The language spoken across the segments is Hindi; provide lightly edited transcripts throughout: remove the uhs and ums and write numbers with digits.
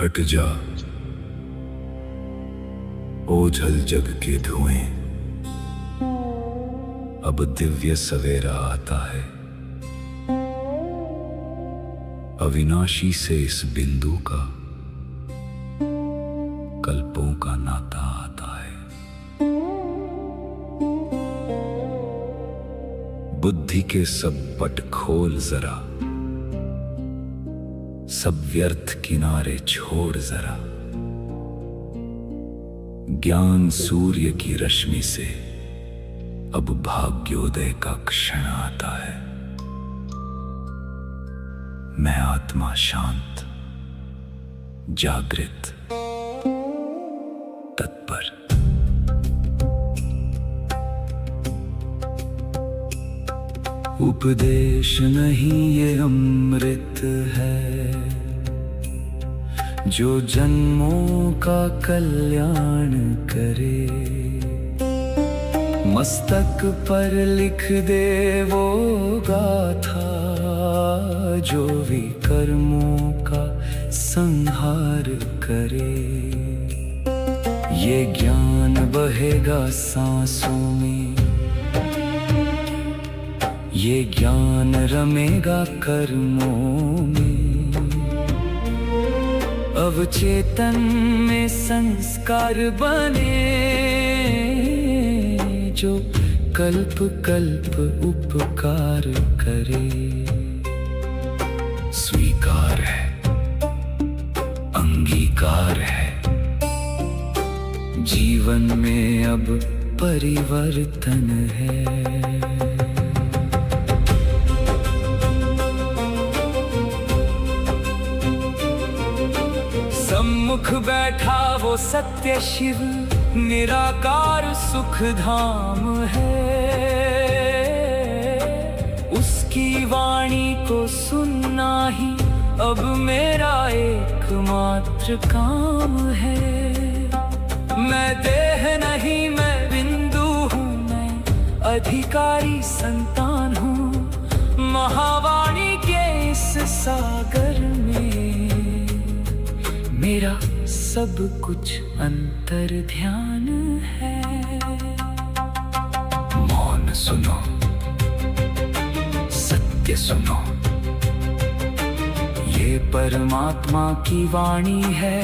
हट जा ओझल जग के धुएं, अब दिव्य सवेरा आता है। अविनाशी से इस बिंदु का कल्पों का नाता आता है। बुद्धि के सब पट खोल जरा, सब व्यर्थ किनारे छोड़ जरा। ज्ञान सूर्य की रश्मि से अब भाग्योदय का क्षण आता है। मैं आत्मा शांत, जागृत, तत्पर। उपदेश नहीं ये अमृत है, जो जन्मों का कल्याण करे। मस्तक पर लिख दे वो गाथा, जो विकर्मों का संहार करे। ये ज्ञान बहेगा सांसों में, ये ज्ञान रमेगा कर्मों में। अवचेतन में संस्कार बने, जो कल्प कल्प उपकार करे। स्वीकार है, अंगीकार है, जीवन में अब परिवर्तन है। सम्मुख बैठा वो सत्य शिव, निराकार सुख धाम है। उसकी वाणी को सुनना ही अब मेरा एकमात्र काम है। मैं देह नहीं, मैं बिंदु हूँ, मैं अधिकारी संतान हूँ। महावाणी के इस सागर में मेरा सब कुछ अंतर ध्यान है। मौन सुनो, सत्य सुनो, ये परमात्मा की वाणी है,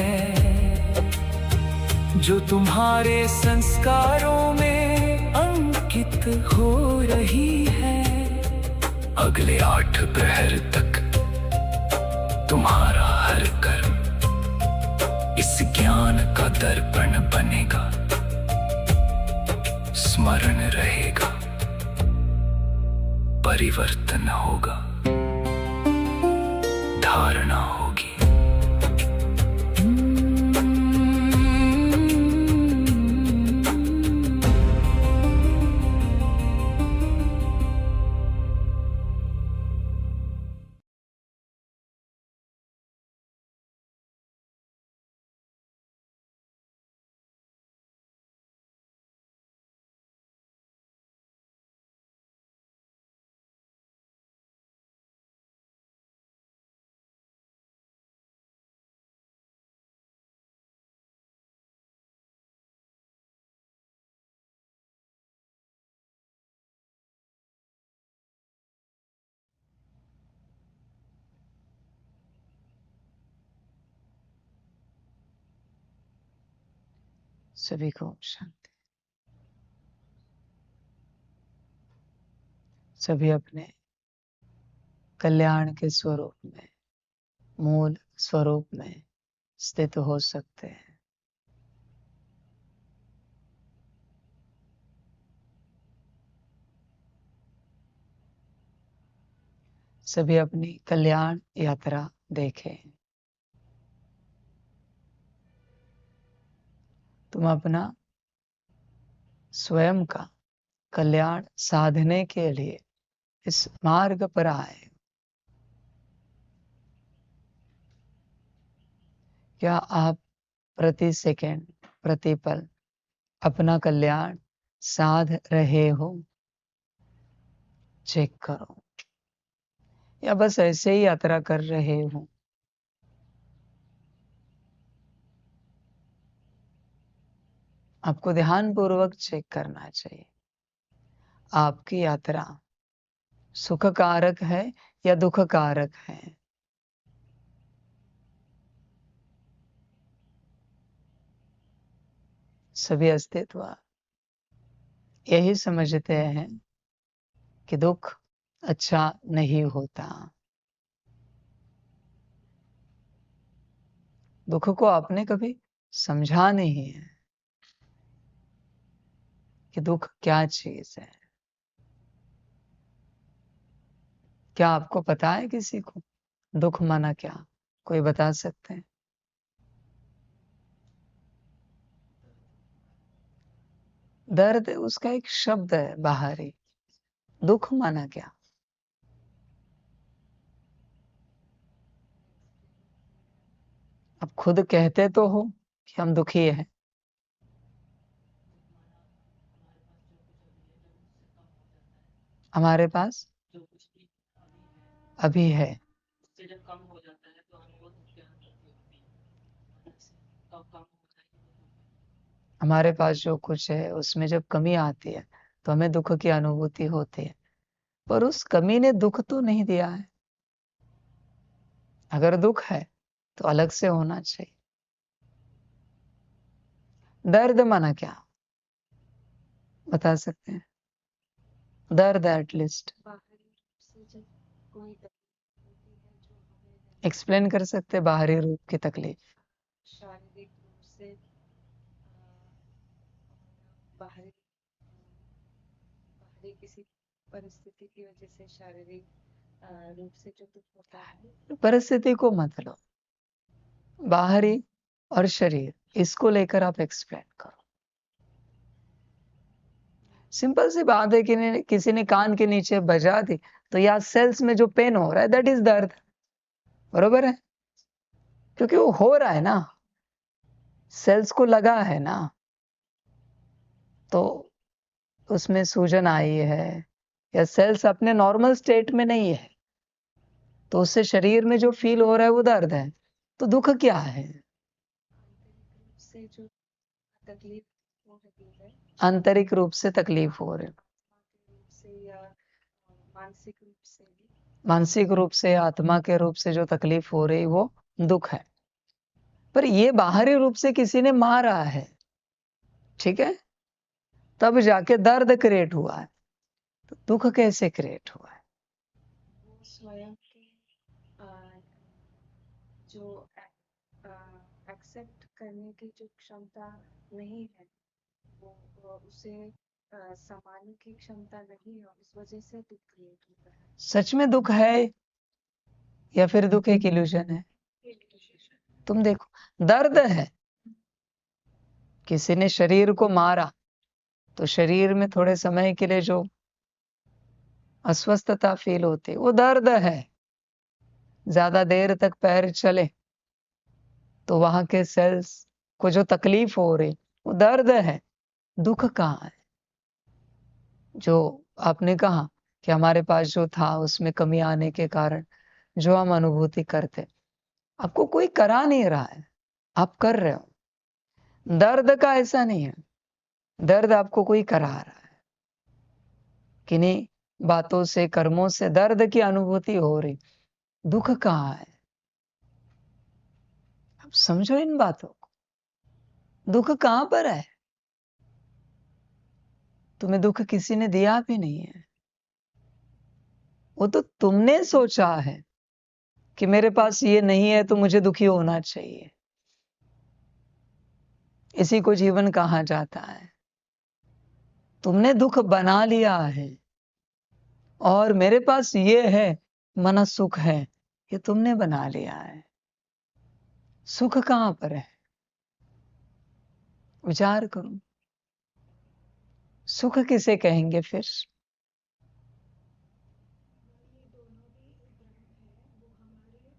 जो तुम्हारे संस्कारों में अंकित हो रही है। अगले 8 प्रहर तक तुम्हारा हर कर्म इस ज्ञान का दर्पण बनेगा, स्मरण रहेगा, परिवर्तन होगा, धारणा होगी। सभी को शांति। सभी अपने कल्याण के स्वरूप में, मूल स्वरूप में स्थित हो सकते हैं। सभी अपनी कल्याण यात्रा देखें। तुम अपना स्वयं का कल्याण साधने के लिए इस मार्ग पर आए। क्या आप प्रति सेकंड, प्रति पल अपना कल्याण साध रहे हो? चेक करो। या बस ऐसे ही यात्रा कर रहे हो? आपको ध्यानपूर्वक चेक करना चाहिए, आपकी यात्रा सुख कारक है या दुख कारक है। सभी अस्तित्व यही समझते हैं कि दुख अच्छा नहीं होता। दुख को आपने कभी समझा नहीं है कि दुख क्या चीज है। क्या आपको पता है किसी को दुख माना क्या? कोई बता सकते हैं? दर्द उसका एक शब्द है बाहरी। दुख माना क्या? अब खुद कहते तो हो कि हम दुखी हैं। हमारे पास अभी है। हमारे पास जो कुछ है उसमें जब कमी आती है तो हमें दुख की अनुभूति होती है, पर उस कमी ने दुख तो नहीं दिया है। अगर दुख है तो अलग से होना चाहिए। दर्द माना क्या बता सकते हैं? दर्द एटलीस्ट एक्सप्लेन कर सकते हैं बाहरी रूप की तकलीफ। शारीरिक रूप से बाहरी बाहरी किसी परिस्थिति की वजह से शारीरिक रूप से जो दुख होता है। परिस्थिति को मत लो, बाहरी और शरीर इसको लेकर आप एक्सप्लेन करो। सिंपल सी बात है कि किसी ने कान के नीचे बजा दी तो या सेल्स में जो पेन हो रहा है दैट इज दर्द। बरोबर है, क्योंकि वो हो रहा है ना, सेल्स को लगा है ना, तो उसमें सूजन आई है या सेल्स अपने नॉर्मल स्टेट में नहीं है, तो उससे शरीर में जो फील हो रहा है वो दर्द है। तो दुख क्या है? से जो तकलीफ हो रही है आंतरिक रूप से तकलीफ हो रही है, रूप से या मानसिक रूप से भी। मानसिक रूप से आत्मा के रूप से जो तकलीफ हो रही वो दुख है। पर ये बाहरी रूप से किसी ने मारा है, ठीक है, तब जाके दर्द क्रिएट हुआ है। तो दुख कैसे क्रिएट हुआ है? वो स्वयं की जो एक्सेप्ट करने की जो क्षमता नहीं है, वो उसे संभालने की क्षमता नहीं है, इस वजह से दुख क्रिएट होता है। सच में दुख है या फिर दुख एक इल्यूजन है? तुम देखो, दर्द है, किसी ने शरीर को मारा तो शरीर में थोड़े समय के लिए जो अस्वस्थता फील होती है वो दर्द है। ज्यादा देर तक पैर चले तो वहां के सेल्स को जो तकलीफ हो रही वो दर्द है। दुख कहाँ है? जो आपने कहा कि हमारे पास जो था उसमें कमी आने के कारण जो हम अनुभूति करते, आपको कोई करा नहीं रहा है, आप कर रहे हो। दर्द का ऐसा नहीं है, दर्द आपको कोई करा रहा है। किन्हीं बातों से कर्मों से दर्द की अनुभूति हो रही। दुख कहाँ है? आप समझो इन बातों को। दुख कहां पर है? तुम्हें दुख किसी ने दिया भी नहीं है, वो तो तुमने सोचा है कि मेरे पास ये नहीं है तो मुझे दुखी होना चाहिए। इसी को जीवन कहा जाता है। तुमने दुख बना लिया है और मेरे पास ये है, मना सुख है, ये तुमने बना लिया है। सुख कहां पर है? विचार करो, सुख किसे कहेंगे फिर?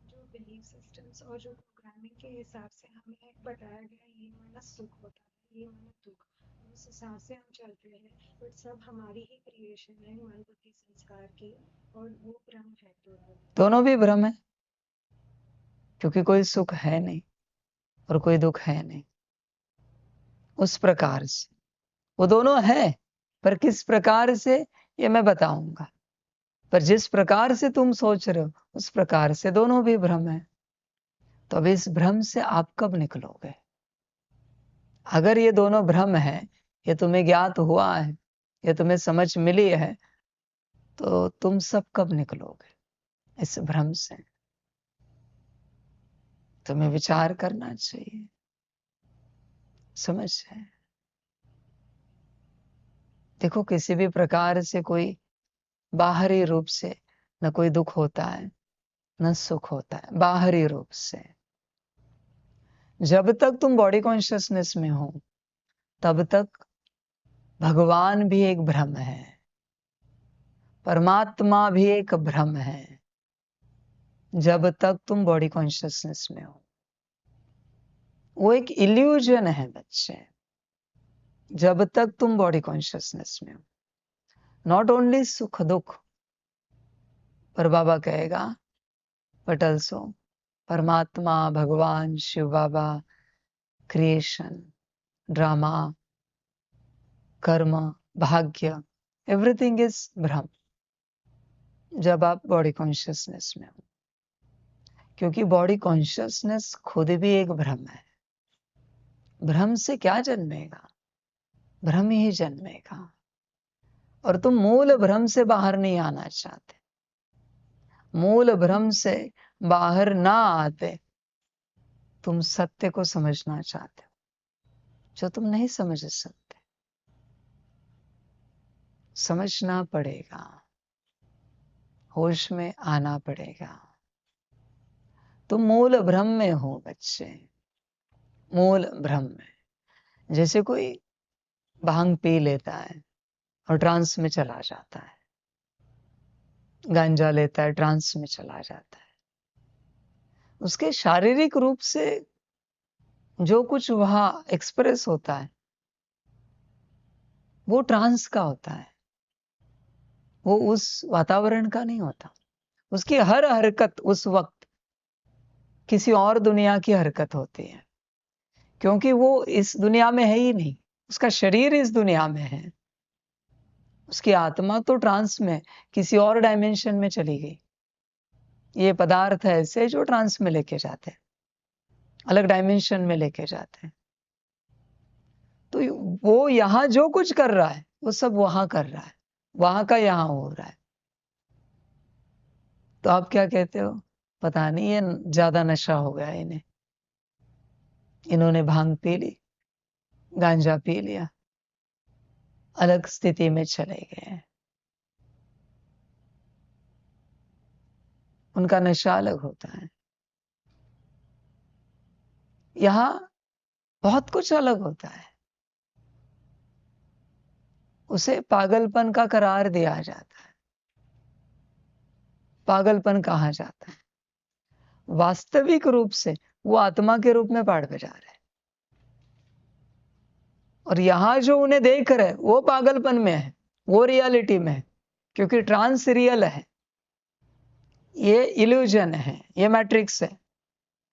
जो बिलीफ सिस्टम्स और जो प्रोग्रामिंग के हिसाब से हमें बताया गया, ये माना सुख होता है, ये माना दुख, उस हिसाब से हम चलते हैं। बट सब हमारी ही क्रिएशन है, मन बुद्धि संस्कार की, और वो भ्रम है दोनों भी भ्रम है, क्योंकि कोई सुख है नहीं और कोई दुख है नहीं। उस प्रकार से वो दोनों है, पर किस प्रकार से ये मैं बताऊंगा। पर जिस प्रकार से तुम सोच रहे हो उस प्रकार से दोनों भी भ्रम है। तो अब इस भ्रम से आप कब निकलोगे? अगर ये दोनों भ्रम है, ये तुम्हें ज्ञात हुआ है, ये तुम्हें समझ मिली है, तो तुम सब कब निकलोगे इस भ्रम से? तुम्हें विचार करना चाहिए। समझ है? देखो, किसी भी प्रकार से कोई बाहरी रूप से न कोई दुख होता है न सुख होता है, बाहरी रूप से। जब तक तुम बॉडी कॉन्शियसनेस में हो तब तक भगवान भी एक भ्रम है, परमात्मा भी एक भ्रम है। जब तक तुम बॉडी कॉन्शियसनेस में हो, वो एक इल्यूजन है बच्चे। जब तक तुम बॉडी कॉन्शियसनेस में हो, नॉट ओनली सुख दुख, पर बाबा कहेगा बट ऑल्सो परमात्मा, भगवान, शिव बाबा, क्रिएशन, ड्रामा, कर्म, भाग्य, एवरीथिंग इज भ्रम जब आप बॉडी कॉन्शियसनेस में हो। क्योंकि बॉडी कॉन्शियसनेस खुद भी एक भ्रम है। भ्रम से क्या जन्मेगा? भ्रम ही जन्मेगा। और तुम मूल भ्रम से बाहर नहीं आना चाहते। मूल भ्रम से बाहर ना आते तुम सत्य को समझना चाहते हो, जो तुम नहीं समझ सकते। समझना पड़ेगा, होश में आना पड़ेगा। तुम मूल भ्रम में हो बच्चे, मूल भ्रम में। जैसे कोई भांग पी लेता है और ट्रांस में चला जाता है, गांजा लेता है, ट्रांस में चला जाता है। उसके शारीरिक रूप से जो कुछ वहां एक्सप्रेस होता है वो ट्रांस का होता है, वो उस वातावरण का नहीं होता। उसकी हर हरकत उस वक्त किसी और दुनिया की हरकत होती है, क्योंकि वो इस दुनिया में है ही नहीं। उसका शरीर इस दुनिया में है, उसकी आत्मा तो ट्रांस में किसी और डायमेंशन में चली गई। ये पदार्थ ऐसे जो ट्रांस में लेके जाते हैं, अलग डायमेंशन में लेके जाते हैं। तो वो यहां जो कुछ कर रहा है वो सब वहां कर रहा है, वहां का यहां हो रहा है। तो आप क्या कहते हो? पता नहीं, ये ज्यादा नशा हो गया इन्हें, इन्होंने भांग पी ली, गांजा पी लिया, अलग स्थिति में चले गए। उनका नशा अलग होता है, यहां बहुत कुछ अलग होता है। उसे पागलपन का करार दिया जाता है, पागलपन कहा जाता है। वास्तविक रूप से वो आत्मा के रूप में पहाड़ पे जा रहे हैं, और यहां जो उन्हें देख रहे वो पागलपन में है, वो रियलिटी में है। क्योंकि ट्रांस रियल है, ये इल्यूजन है, ये मैट्रिक्स है।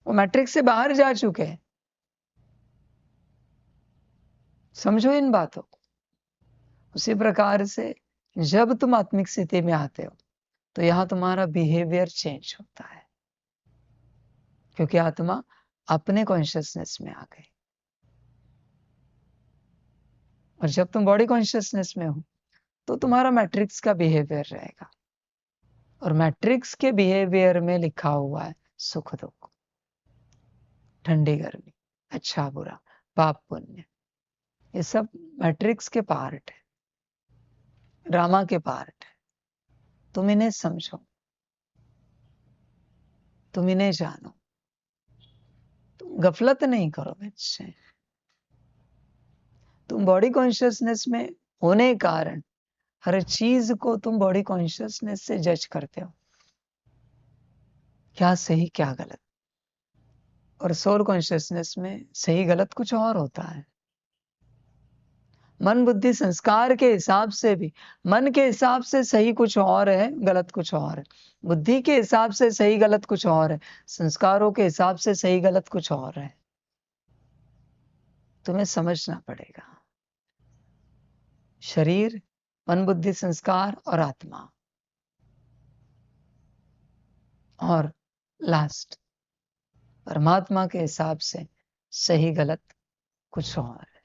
वो मैट्रिक्स से बाहर जा चुके हैं। समझो इन बातों को। उसी प्रकार से जब तुम आत्मिक स्थिति में आते हो तो यहां तुम्हारा बिहेवियर चेंज होता है, क्योंकि आत्मा अपने कॉन्शियसनेस में आ गई। और जब तुम बॉडी कॉन्शियसनेस में हो तो तुम्हारा मैट्रिक्स का बिहेवियर रहेगा, और मैट्रिक्स के बिहेवियर में लिखा हुआ है सुख दुख, ठंडी गर्मी, अच्छा बुरा, पाप पुण्य। ये सब मैट्रिक्स के पार्ट है, ड्रामा के पार्ट है। तुम इन्हें समझो, तुम इन्हें जानो, तुम गफलत नहीं करो बच्चे। तुम बॉडी कॉन्शियसनेस में होने के कारण हर चीज को तुम बॉडी कॉन्शियसनेस से जज करते हो, क्या सही क्या गलत। और सोल कॉन्शियसनेस में सही गलत कुछ और होता है। मन बुद्धि संस्कार के हिसाब से भी, मन के हिसाब से सही कुछ और है, गलत कुछ और है। बुद्धि के हिसाब से सही गलत कुछ और है, संस्कारों के हिसाब से सही गलत कुछ और है। तुम्हें समझना पड़ेगा। शरीर, मन, बुद्धि, संस्कार और आत्मा, और लास्ट परमात्मा के हिसाब से सही गलत कुछ और है।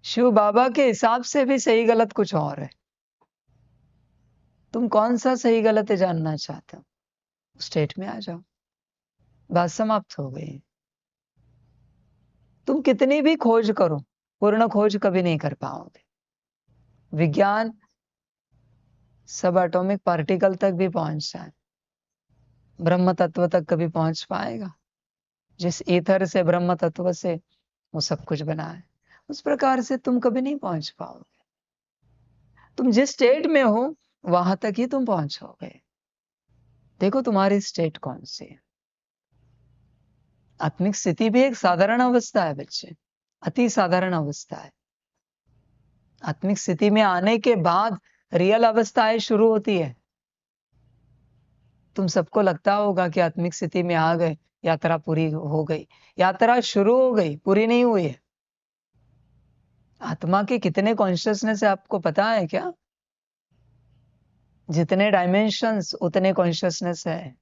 शिव बाबा के हिसाब से भी सही गलत कुछ और है। तुम कौन सा सही गलत है जानना चाहते हो, स्टेट में आ जाओ, बात समाप्त हो गई। तुम कितनी भी खोज करो, पूर्ण खोज कभी नहीं कर पाओगे। विज्ञान सब एटॉमिक पार्टिकल तक भी पहुंच जाए, ब्रह्म तत्व तक कभी पहुंच पाएगा? जिस ईथर से, ब्रह्म तत्व से वो सब कुछ बना है, उस प्रकार से तुम कभी नहीं पहुंच पाओगे। तुम जिस स्टेट में हो वहां तक ही तुम पहुंचोगे। देखो तुम्हारी स्टेट कौन सी है। आत्मिक स्थिति भी एक साधारण अवस्था है बच्चे, अति साधारण अवस्था है। आत्मिक स्थिति में आने के बाद रियल अवस्थाएं शुरू होती है। तुम सबको लगता होगा कि आत्मिक स्थिति में आ गए, यात्रा पूरी हो गई। यात्रा शुरू हो गई, पूरी नहीं हुई है। आत्मा के कितने कॉन्शियसनेस है आपको पता है क्या? जितने डायमेंशंस उतने कॉन्शियसनेस है।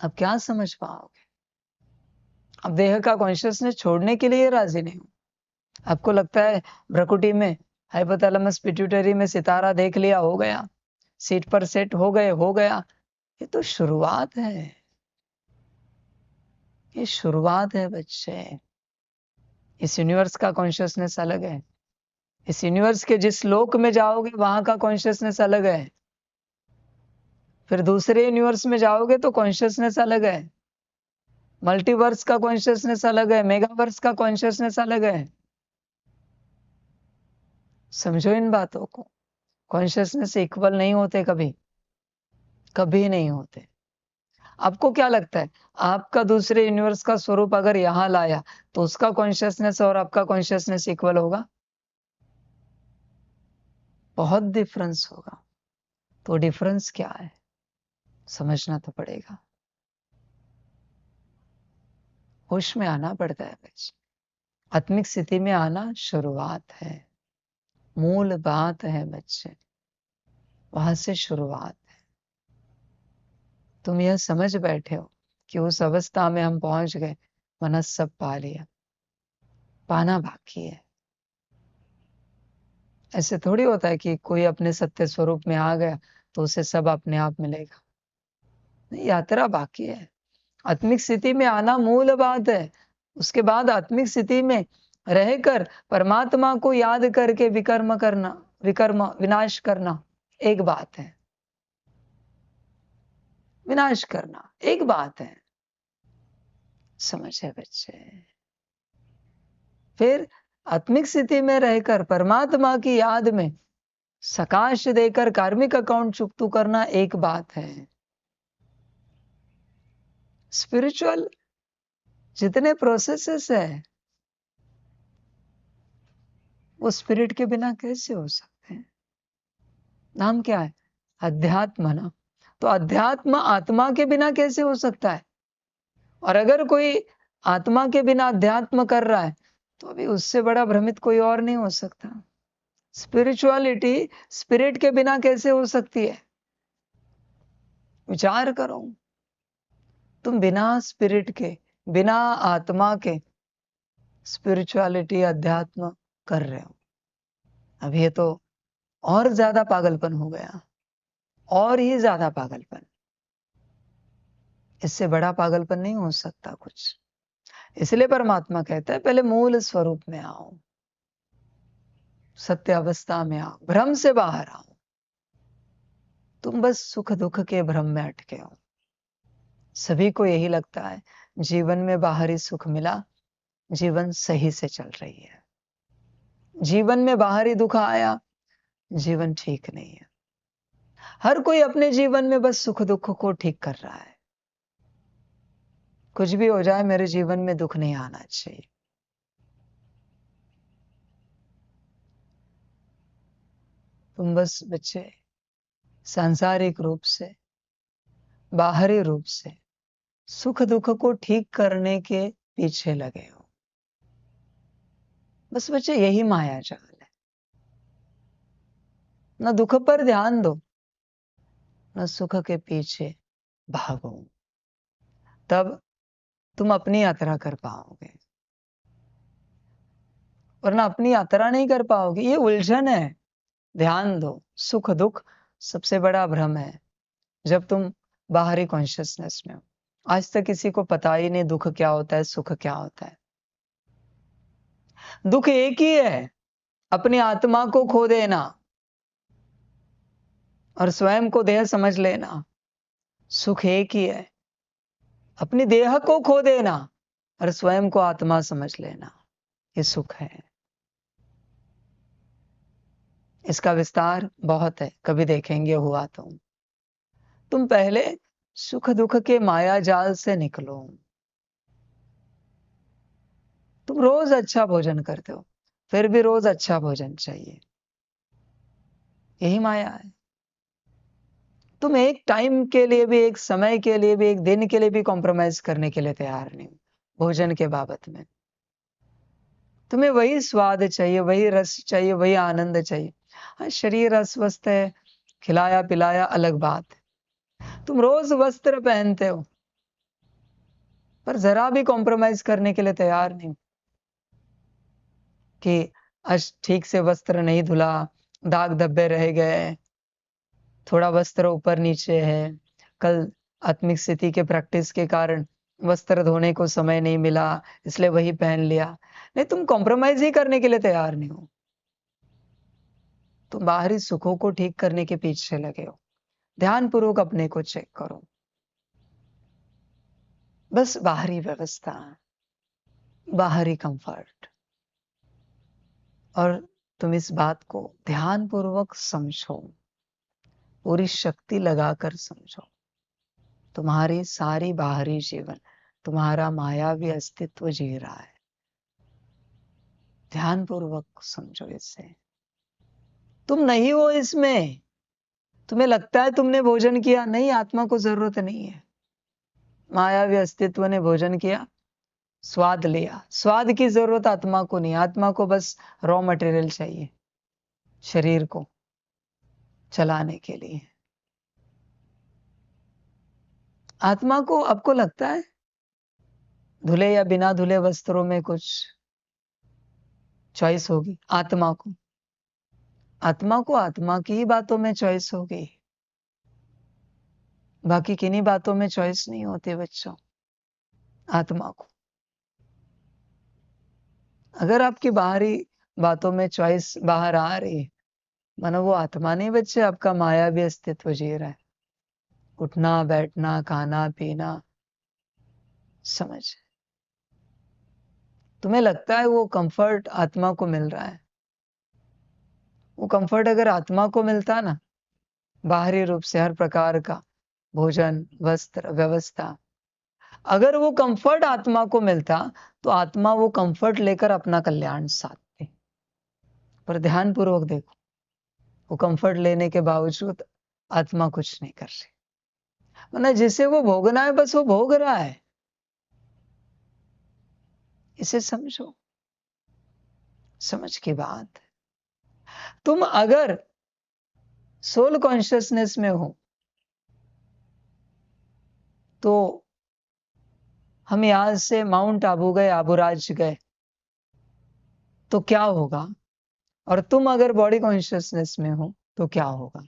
अब क्या समझ पाओगे? अब देह का कॉन्शियसनेस छोड़ने के लिए राजी नहीं हूं। आपको लगता है भ्रकुटी में, हाइपोथैलेमस पिट्यूटरी में सितारा देख लिया, हो गया, सीट पर सेट हो गए, हो गया। ये तो शुरुआत है, ये शुरुआत है बच्चे। इस यूनिवर्स का कॉन्शियसनेस अलग है। इस यूनिवर्स के जिस लोक में जाओगे वहां का कॉन्शियसनेस अलग है। फिर दूसरे यूनिवर्स में जाओगे तो कॉन्शियसनेस अलग है। मल्टीवर्स का कॉन्शियसनेस अलग है, मेगावर्स का कॉन्शियसनेस अलग है। समझो इन बातों को। कॉन्शियसनेस इक्वल नहीं होते, कभी कभी नहीं होते। आपको क्या लगता है, आपका दूसरे यूनिवर्स का स्वरूप अगर यहां लाया तो उसका कॉन्शियसनेस और आपका कॉन्शियसनेस इक्वल होगा? बहुत डिफरेंस होगा। तो डिफरेंस क्या है समझना तो पड़ेगा। होश में आना पड़ता है बच्चे। आत्मिक स्थिति में आना शुरुआत है, मूल बात है बच्चे, वहां से शुरुआत है। तुम यह समझ बैठे हो कि उस अवस्था में हम पहुंच गए, मन सब पा लिया, पाना बाकी है। ऐसे थोड़ी होता है कि कोई अपने सत्य स्वरूप में आ गया तो उसे सब अपने आप मिलेगा। नहीं, यात्रा बाकी है। आत्मिक स्थिति में आना मूल बात है। उसके बाद आत्मिक स्थिति में रहकर परमात्मा को याद करके विकर्म करना, विकर्म विनाश करना एक बात है। विनाश करना एक बात है। समझे बच्चे? फिर आत्मिक स्थिति में रहकर परमात्मा की याद में सकाश देकर कार्मिक अकाउंट चुकतू करना एक बात है। स्पिरिचुअल जितने प्रोसेसेस है वो स्पिरिट के बिना कैसे हो सकते हैं? नाम क्या है? अध्यात्म ना। तो अध्यात्म आत्मा के बिना कैसे हो सकता है? और अगर कोई आत्मा के बिना अध्यात्म कर रहा है तो अभी उससे बड़ा भ्रमित कोई और नहीं हो सकता। स्पिरिचुअलिटी स्पिरिट के बिना कैसे हो सकती है? विचार करो। तुम बिना स्पिरिट के, बिना आत्मा के स्पिरिचुअलिटी अध्यात्म कर रहे हो। अब ये तो और ज्यादा पागलपन हो गया, और ही ज्यादा पागलपन। इससे बड़ा पागलपन नहीं हो सकता कुछ। इसलिए परमात्मा कहता है पहले मूल स्वरूप में आओ, सत्य अवस्था में आओ, भ्रम से बाहर आओ। तुम बस सुख दुख के भ्रम में अटके हो। सभी को यही लगता है जीवन में बाहरी सुख मिला, जीवन सही से चल रही है। जीवन में बाहरी दुख आया, जीवन ठीक नहीं है। हर कोई अपने जीवन में बस सुख दुख को ठीक कर रहा है। कुछ भी हो जाए मेरे जीवन में दुख नहीं आना चाहिए। तुम बस बच्चे सांसारिक रूप से, बाहरी रूप से सुख दुख को ठीक करने के पीछे लगे हो। बस बच्चे यही माया जाल है। ना दुख पर ध्यान दो, ना सुख के पीछे भागो, तब तुम अपनी यात्रा कर पाओगे। वरना अपनी यात्रा नहीं कर पाओगे, ये उलझन है। ध्यान दो, सुख दुख सबसे बड़ा भ्रम है जब तुम बाहरी कॉन्शियसनेस में हो। आज तक किसी को पता ही नहीं दुख क्या होता है, सुख क्या होता है। दुख एक ही है, अपनी आत्मा को खो देना और स्वयं को देह समझ लेना। सुख एक ही है, अपनी देह को खो देना और स्वयं को आत्मा समझ लेना, ये सुख है। इसका विस्तार बहुत है, कभी देखेंगे हुआ तो। तुम पहले सुख दुख के माया जाल से निकलो। तुम रोज अच्छा भोजन करते हो, फिर भी रोज अच्छा भोजन चाहिए, यही माया है। तुम एक टाइम के लिए भी, एक समय के लिए भी, एक दिन के लिए भी कॉम्प्रोमाइज करने के लिए तैयार नहीं भोजन के बाबत में। तुम्हें वही स्वाद चाहिए, वही रस चाहिए, वही आनंद चाहिए। हाँ, शरीर अस्वस्थ है, खिलाया पिलाया अलग बात है। तुम रोज वस्त्र पहनते हो पर जरा भी कॉम्प्रोमाइज करने के लिए तैयार नहीं कि आज ठीक से वस्त्र नहीं धुला, दाग धब्बे रह गए, थोड़ा वस्त्र ऊपर नीचे है, कल आत्मिक स्थिति के प्रैक्टिस के कारण वस्त्र धोने को समय नहीं मिला, इसलिए वही पहन लिया। नहीं, तुम कॉम्प्रोमाइज ही करने के लिए तैयार नहीं हो। तुम बाहरी सुखों को ठीक करने के पीछे लगे हो। ध्यान पूर्वक अपने को चेक करो। बस बाहरी व्यवस्था, बाहरी कंफर्ट, और तुम इस बात को ध्यान पूर्वक समझो, पूरी शक्ति लगाकर समझो। तुम्हारी सारी बाहरी जीवन तुम्हारा मायावी अस्तित्व जी रहा है। ध्यान पूर्वक समझो इसे। तुम नहीं हो इसमें। तुम्हें लगता है तुमने भोजन किया, नहीं, आत्मा को जरूरत नहीं है। मायावी अस्तित्व ने भोजन किया, स्वाद लिया, स्वाद की जरूरत आत्मा को नहीं। आत्मा को बस रॉ मटेरियल चाहिए शरीर को चलाने के लिए। आत्मा को, आपको लगता है धुले या बिना धुले वस्त्रों में कुछ चॉइस होगी? आत्मा को, आत्मा को आत्मा की ही बातों में चॉइस होगी, बाकी किन्हीं बातों में चॉइस नहीं होती बच्चों। आत्मा को, अगर आपकी बाहरी बातों में चॉइस बाहर आ रही है, मानो वो आत्मा नहीं बच्चे, आपका माया भी अस्तित्व जी रहा है। उठना बैठना खाना पीना, समझ, तुम्हें लगता है वो कंफर्ट आत्मा को मिल रहा है। वो कंफर्ट अगर आत्मा को मिलता ना, बाहरी रूप से हर प्रकार का भोजन वस्त्र व्यवस्था, अगर वो कंफर्ट आत्मा को मिलता तो आत्मा वो कंफर्ट लेकर अपना कल्याण साधती। पर ध्यान पूर्वक देखो, वो कंफर्ट लेने के बावजूद आत्मा कुछ नहीं कर रही। मतलब जिसे वो भोगना है बस वो भोग रहा है। इसे समझो, समझ की बात। तुम अगर सोल कॉन्शियसनेस में हो तो हम यहां से माउंट आबू गए, आबूराज गए तो क्या होगा, और तुम अगर बॉडी कॉन्शियसनेस में हो तो क्या होगा,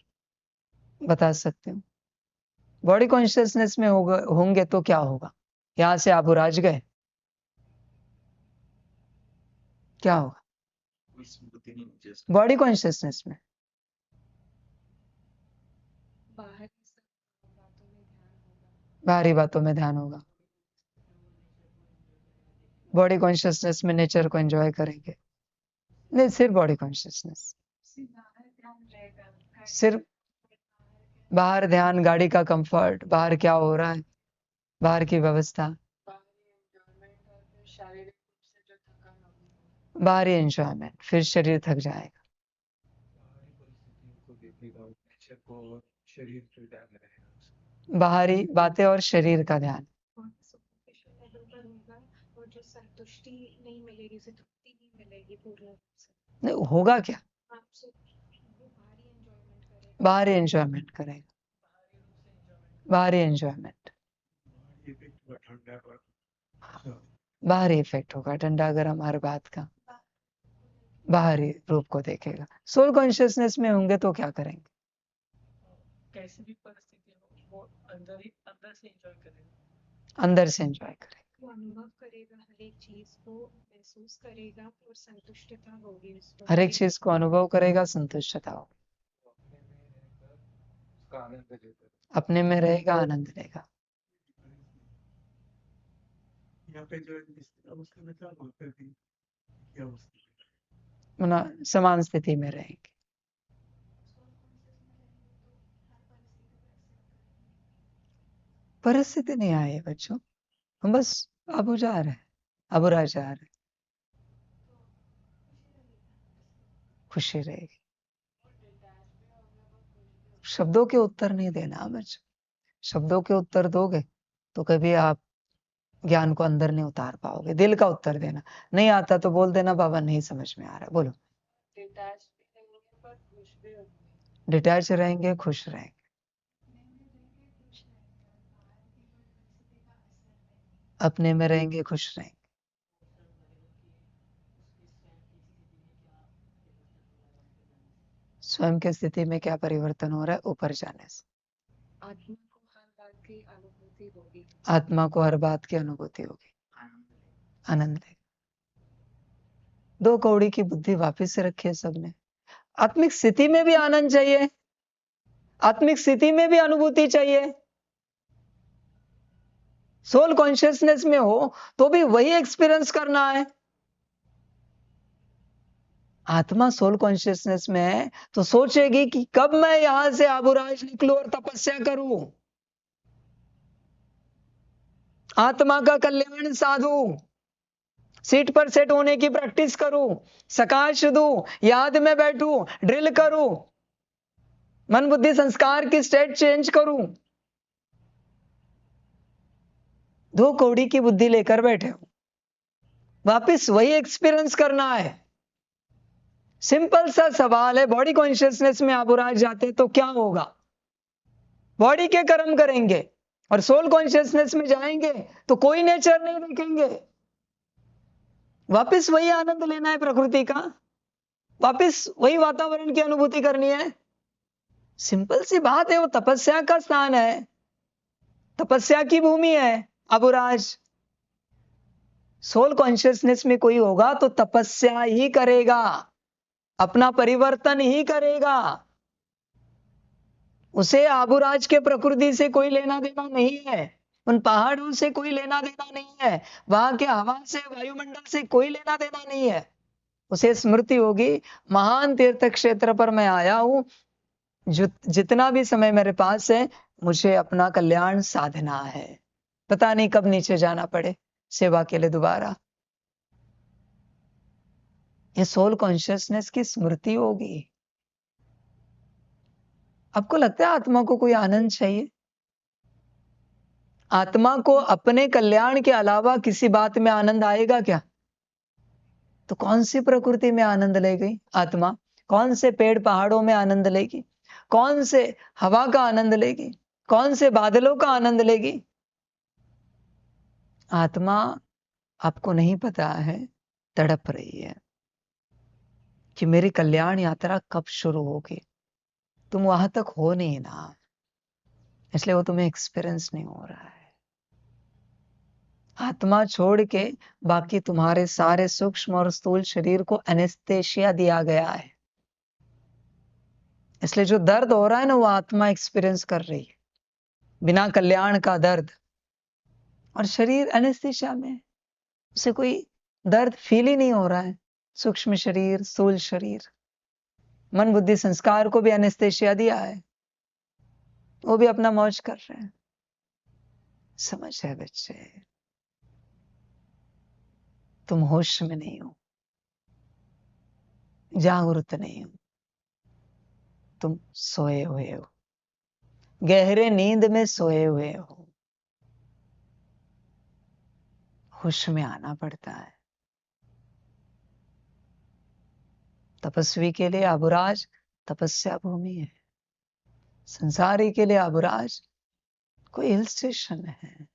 बता सकते हो? बॉडी कॉन्शियसनेस में होंगे तो क्या होगा? यहां से आबूराज गए, क्या होगा बॉडी कॉन्शियसनेस में? बाहर की सब बातों में ध्यान होगा। बाहरी बातों में ध्यान होगा। बॉडी कॉन्शियसनेस में नेचर को एंजॉय करेंगे? नहीं, सिर्फ बॉडी कॉन्शियसनेस, सिर्फ बाहर ध्यान रहेगा। सिर्फ बाहर ध्यान, गाड़ी का कंफर्ट, बाहर क्या हो रहा है, बाहर की व्यवस्था, बाहरी एंजॉयमेंट और फिर शारीरिक रूप से जो थकान होगी। बाहरी एंजॉयमेंट, फिर शरीर थक जाएगा। बाहरी बातें और शरीर का ध्यान। और सुपरफिशियल लेवल पर होगा, और जो संतुष्टि नहीं मिलेगी, उसे तृप्ति नहीं मिलेगी पूर्ण रूप से। नहीं होगा क्या? आप वो बाहरी एंजॉयमेंट करेगा। बाहरी एंजॉयमेंट, बाहरी इफेक्ट होगा, ठंडा गर्म हर बात का बाहरी रूप को देखेगा। सोल कॉन्शियसनेस में होंगे तो क्या करेंगे? कैसी भी परिस्थिति हो वो अंदर से एंजॉय करेगा। अंदर से एंजॉय करेगा, वो अनुभव करेगा, हर एक चीज को महसूस करेगा और संतुष्टता होगी उसको। हर एक चीज को अनुभव करेगा, संतुष्टता होगी, अपने में रहेगा, आनंद लेगा। यहाँ पे जो अवस्था में था वहाँ पे भी क्या अवस्था समान स्थिति में रहेंगे। परिस्थिति नहीं आई है बच्चों, हम बस अब जा रहे हैं, अब रह जा रहे हैं, खुशी रहेगी। शब्दों के उत्तर नहीं देना बच्चों, शब्दों के उत्तर दोगे तो कभी आप ज्ञान को अंदर नहीं उतार पाओगे। दिल का उत्तर देना, नहीं आता तो बोल देना बाबा नहीं समझ में आ रहा। बोलो। डिटैच रहेंगे, खुश रहेंगे। अपने में रहेंगे, खुश रहेंगे। स्वयं की स्थिति में क्या परिवर्तन हो रहा है? ऊपर जाने से आत्मा को हर बात की अनुभूति होगी। आत्मा को हर बात की अनुभूति होगी, आनंद लेगा। 2 कौड़ी की बुद्धि वापस से रखी है सबने। आत्मिक स्थिति में भी आनंद चाहिए, आत्मिक स्थिति में भी अनुभूति चाहिए। सोल कॉन्शियसनेस में हो तो भी वही एक्सपीरियंस करना है। आत्मा सोल कॉन्शियसनेस में है तो सोचेगी कि कब मैं यहां से आबुराज निकलूं और तपस्या करूं, आत्मा का कल्याण साधू, सीट पर सेट होने की प्रैक्टिस करूं, सकाश दूं, याद में बैठूं, ड्रिल करूं, मन बुद्धि संस्कार की स्टेट चेंज करूं। 2 कौड़ी की बुद्धि लेकर बैठे हो, वापिस वही एक्सपीरियंस करना है। सिंपल सा सवाल है, बॉडी कॉन्शियसनेस में आबुराज जाते तो क्या होगा? बॉडी के कर्म करेंगे, और सोल कॉन्शियसनेस में जाएंगे तो कोई नेचर नहीं देखेंगे। वापिस वही आनंद लेना है प्रकृति का, वापिस वही वातावरण की अनुभूति करनी है। सिंपल सी बात है, वो तपस्या का स्थान है, तपस्या की भूमि है अबुराज। सोल कॉन्शियसनेस में कोई होगा तो तपस्या ही करेगा, अपना परिवर्तन ही करेगा। उसे आबुराज के प्रकृति से कोई लेना देना नहीं है, उन पहाड़ों से कोई लेना देना नहीं है, वहां के हवा से, वायुमंडल से कोई लेना देना नहीं है। उसे स्मृति होगी, महान तीर्थ क्षेत्र पर मैं आया हूं, जितना भी समय मेरे पास है मुझे अपना कल्याण साधना है। पता नहीं कब नीचे जाना पड़े सेवा के लिए दोबारा। ये सोल कॉन्शियसनेस की स्मृति होगी। आपको लगता है आत्मा को कोई आनंद चाहिए? आत्मा को अपने कल्याण के अलावा किसी बात में आनंद आएगा क्या? तो कौन सी प्रकृति में आनंद लेगी आत्मा? कौन से पेड़ पहाड़ों में आनंद लेगी? कौन से हवा का आनंद लेगी? कौन से बादलों का आनंद लेगी? आत्मा, आपको नहीं पता है, तड़प रही है कि मेरी कल्याण यात्रा कब शुरू होगी। तुम वहां तक हो नहीं ना, इसलिए वो तुम्हें एक्सपीरियंस नहीं हो रहा है। आत्मा छोड़ के बाकी तुम्हारे सारे सूक्ष्म और स्थूल शरीर को एनेस्थेशिया दिया गया है, इसलिए जो दर्द हो रहा है ना वो आत्मा एक्सपीरियंस कर रही है, बिना कल्याण का दर्द। और शरीर एनेस्थेशिया में है, उसे कोई दर्द फील ही नहीं हो रहा है। सूक्ष्म शरीर, स्थूल शरीर, मन बुद्धि संस्कार को भी एनेस्थेशिया दिया है, वो भी अपना मौज कर रहे हैं। समझ है बच्चे, तुम होश में नहीं हो, जागरूक नहीं हो, तुम सोए हुए हो, गहरे नींद में सोए हुए हो। होश में आना पड़ता है। तपस्वी के लिए अबुराज तपस्या भूमि है, संसारी के लिए अबुराज कोई हिल स्टेशन है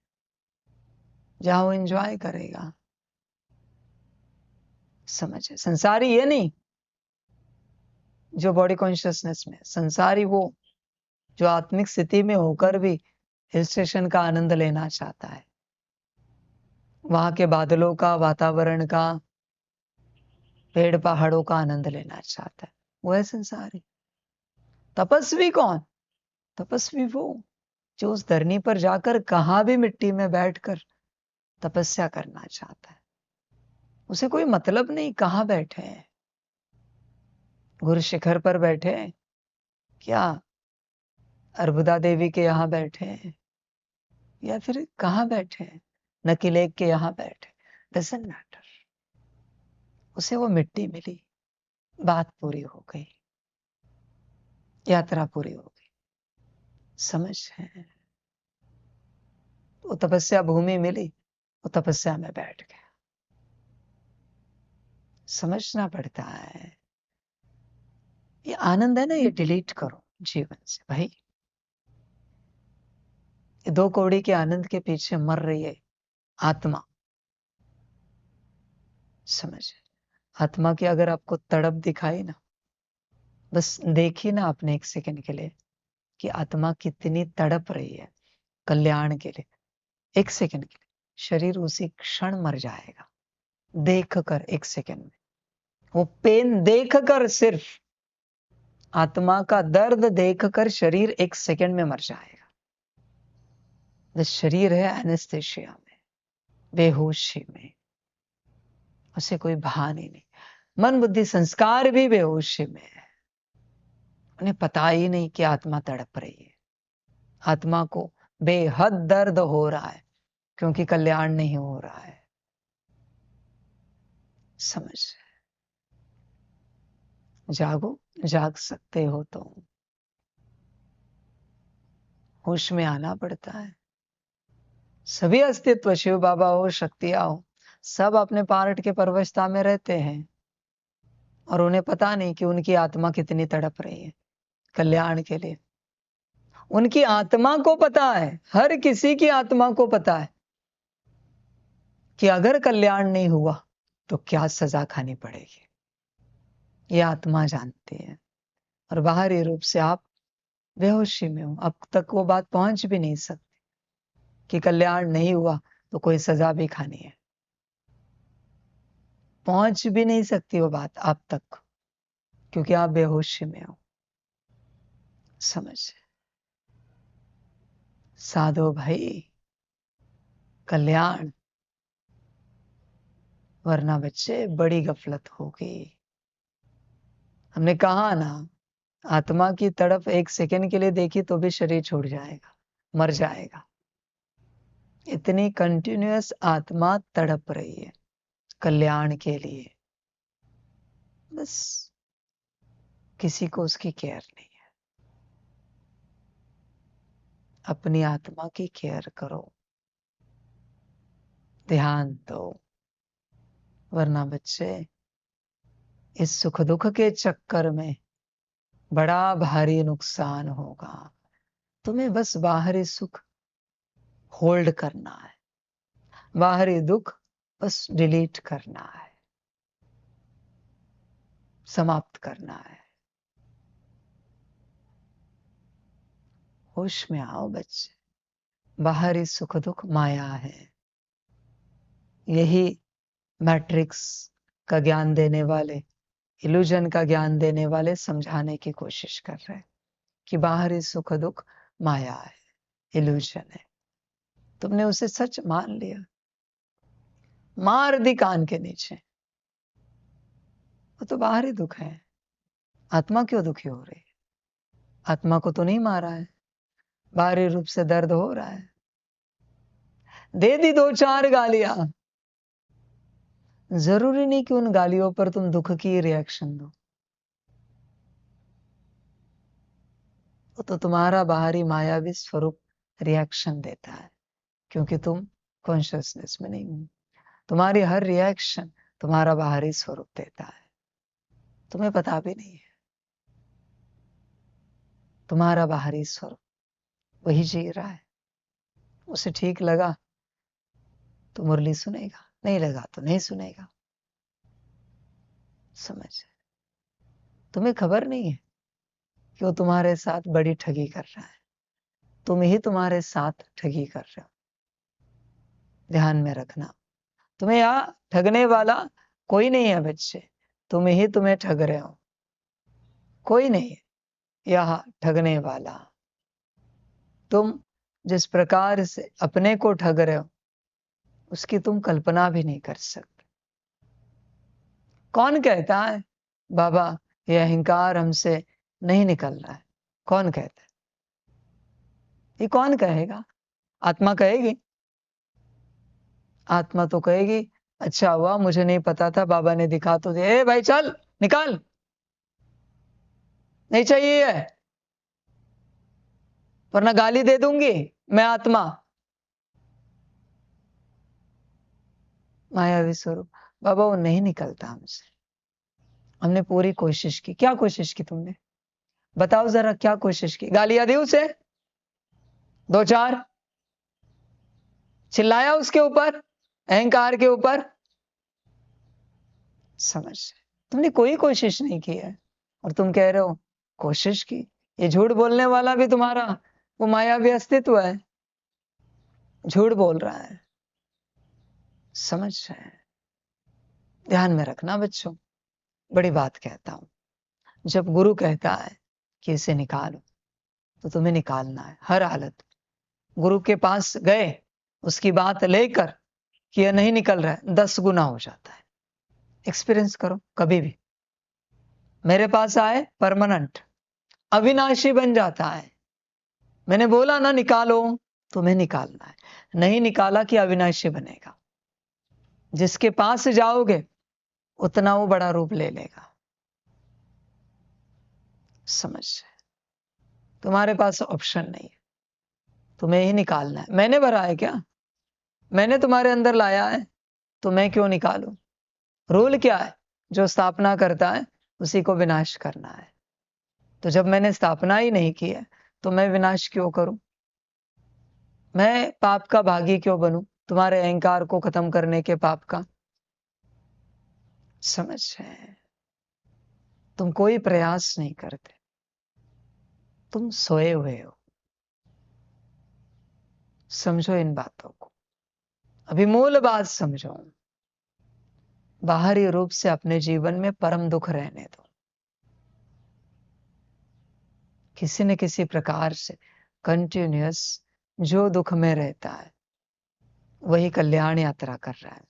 जहां वो एंजॉय करेगा। समझे? संसारी ये नहीं जो बॉडी कॉन्शियसनेस में, संसारी वो जो आत्मिक स्थिति में होकर भी हिल स्टेशन का आनंद लेना चाहता है, वहां के बादलों का, वातावरण का, पेड़ पहाड़ों का आनंद लेना चाहता है, वो है संसारी। तपस्वी कौन? तपस्वी वो जो उस धरनी पर जाकर कहां भी मिट्टी में बैठकर तपस्या करना चाहता है। उसे कोई मतलब नहीं कहां बैठे हैं, गुरु शिखर पर बैठे हैं क्या, अर्बुदा देवी के यहां बैठे हैं, या फिर कहां बैठे हैं, नकीलेक के यहां बैठे, डजंट मैटर। उसे वो मिट्टी मिली, बात पूरी हो गई, यात्रा पूरी हो गई। समझ है? वो तपस्या भूमि मिली, वो तपस्या में बैठ गया। समझना पड़ता है। ये आनंद है ना, ये डिलीट करो जीवन से भाई। ये 2 कौड़ी के आनंद के पीछे मर रही है आत्मा। समझ? आत्मा की अगर आपको तड़प दिखाई ना, बस देखिए ना आपने 1 सेकंड के लिए कि आत्मा कितनी तड़प रही है कल्याण के लिए। 1 सेकंड के लिए शरीर उसी क्षण मर जाएगा, देख कर 1 सेकंड में। वो पेन देख कर, सिर्फ आत्मा का दर्द देखकर शरीर 1 सेकंड में मर जाएगा। शरीर है एनेस्थेशिया में, बेहोशी में, उसे कोई भान ही नहीं। मन बुद्धि संस्कार भी बेहोशी में है, उन्हें पता ही नहीं कि आत्मा तड़प रही है। आत्मा को बेहद दर्द हो रहा है क्योंकि कल्याण नहीं हो रहा है। समझ? जागो, जाग सकते हो तो होश में आना पड़ता है। सभी अस्तित्व, शिव बाबा हो, शक्तियां हो, सब अपने पार्ट के परवशता में रहते हैं और उन्हें पता नहीं कि उनकी आत्मा कितनी तड़प रही है कल्याण के लिए। उनकी आत्मा को पता है, हर किसी की आत्मा को पता है कि अगर कल्याण नहीं हुआ तो क्या सजा खानी पड़ेगी। ये आत्मा जानती है और बाहरी रूप से आप बेहोशी में हो। अब तक वो बात पहुंच भी नहीं सकती कि कल्याण नहीं हुआ तो कोई सजा भी खानी है। पहुंच भी नहीं सकती वो बात आप तक, क्योंकि आप बेहोशी में हो। समझ? साधो भाई कल्याण, वरना बच्चे बड़ी गफलत होगी। हमने कहा ना, आत्मा की तड़प 1 सेकंड के लिए देखी तो भी शरीर छोड़ जाएगा, मर जाएगा। इतनी कंटिन्यूअस आत्मा तड़प रही है कल्याण के लिए, बस किसी को उसकी केयर नहीं है। अपनी आत्मा की केयर करो, ध्यान दो, वरना बच्चे इस सुख दुख के चक्कर में बड़ा भारी नुकसान होगा। तुम्हें बस बाहरी सुख होल्ड करना है, बाहरी दुख बस डिलीट करना है, समाप्त करना है। होश में आओ बच्चे, बाहरी सुख दुख माया है। यही मैट्रिक्स का ज्ञान देने वाले, इल्यूजन का ज्ञान देने वाले समझाने की कोशिश कर रहे हैं कि बाहरी सुख दुख माया है, इल्यूजन है। तुमने उसे सच मान लिया, मार दी कान के नीचे। वो तो बाहरी दुख है, आत्मा क्यों दुखी हो रही है? आत्मा को तो नहीं मारा है, बाहरी रूप से दर्द हो रहा है। दे दी 2-4 गालियां, जरूरी नहीं कि उन गालियों पर तुम दुख की रिएक्शन दो। वो तो तुम्हारा बाहरी मायावी स्वरूप रिएक्शन देता है, क्योंकि तुम कॉन्शियसनेस में नहीं हो, तुम्हारी हर रिएक्शन तुम्हारा बाहरी स्वरूप देता है, तुम्हें पता भी नहीं है। तुम्हारा बाहरी स्वरूप वही जी रहा है। उसे ठीक लगा तो मुरली सुनेगा, नहीं लगा तो नहीं सुनेगा। समझ? तुम्हें खबर नहीं है कि वो तुम्हारे साथ बड़ी ठगी कर रहा है, तुम ही तुम्हारे साथ ठगी कर रहे हो। ध्यान में रखना, तुम्हें यहाँ ठगने वाला कोई नहीं है बच्चे, तुम ही तुम्हें ठग रहे हो। कोई नहीं है यहाँ ठगने वाला। तुम जिस प्रकार से अपने को ठग रहे हो उसकी तुम कल्पना भी नहीं कर सकते। कौन कहता है बाबा ये अहंकार हमसे नहीं निकल रहा है? कौन कहता है? ये कौन कहेगा? आत्मा कहेगी? आत्मा तो कहेगी अच्छा हुआ मुझे नहीं पता था, बाबा ने दिखा तो दिया। ए भाई चल निकाल, नहीं चाहिए है, वरना गाली दे दूंगी मैं आत्मा। मायावी स्वरूप बाबा वो नहीं निकलता हमसे। हमने पूरी कोशिश की। क्या कोशिश की तुमने? बताओ जरा, क्या कोशिश की? गालियां दी उसे, 2-4 चिल्लाया उसके ऊपर, अहंकार के ऊपर। समझ? तुमने कोई कोशिश नहीं की है और तुम कह रहे हो कोशिश की। ये झूठ बोलने वाला भी तुम्हारा वो मायावी अस्तित्व है, झूठ बोल रहा है। समझ रहे हैं? ध्यान में रखना बच्चों, बड़ी बात कहता हूं। जब गुरु कहता है कि इसे निकालो तो तुम्हें निकालना है हर हालत। गुरु के पास गए, उसकी बात लेकर कि यह नहीं निकल रहा है, 10 गुना हो जाता है। एक्सपीरियंस करो कभी भी। मेरे पास आए, परमानेंट अविनाशी बन जाता है। मैंने बोला ना निकालो, तुम्हें निकालना है। नहीं निकाला कि अविनाशी बनेगा। जिसके पास जाओगे उतना वो बड़ा रूप ले लेगा। समझ? तुम्हारे पास ऑप्शन नहीं है, तुम्हें ही निकालना है। मैंने भरा है क्या? मैंने तुम्हारे अंदर लाया है तो मैं क्यों निकालूं? रूल क्या है? जो स्थापना करता है उसी को विनाश करना है। तो जब मैंने स्थापना ही नहीं की है तो मैं विनाश क्यों करूं? मैं पाप का भागी क्यों बनूं? तुम्हारे अहंकार को खत्म करने के पाप का। समझ रहे? तुम कोई प्रयास नहीं करते, तुम सोए हुए हो। समझो इन बातों को, अभी मूल बात समझो। बाहरी रूप से अपने जीवन में परम दुख रहने दो। किसी न किसी प्रकार से कंटिन्यूअस जो दुख में रहता है वही कल्याण यात्रा कर रहा है।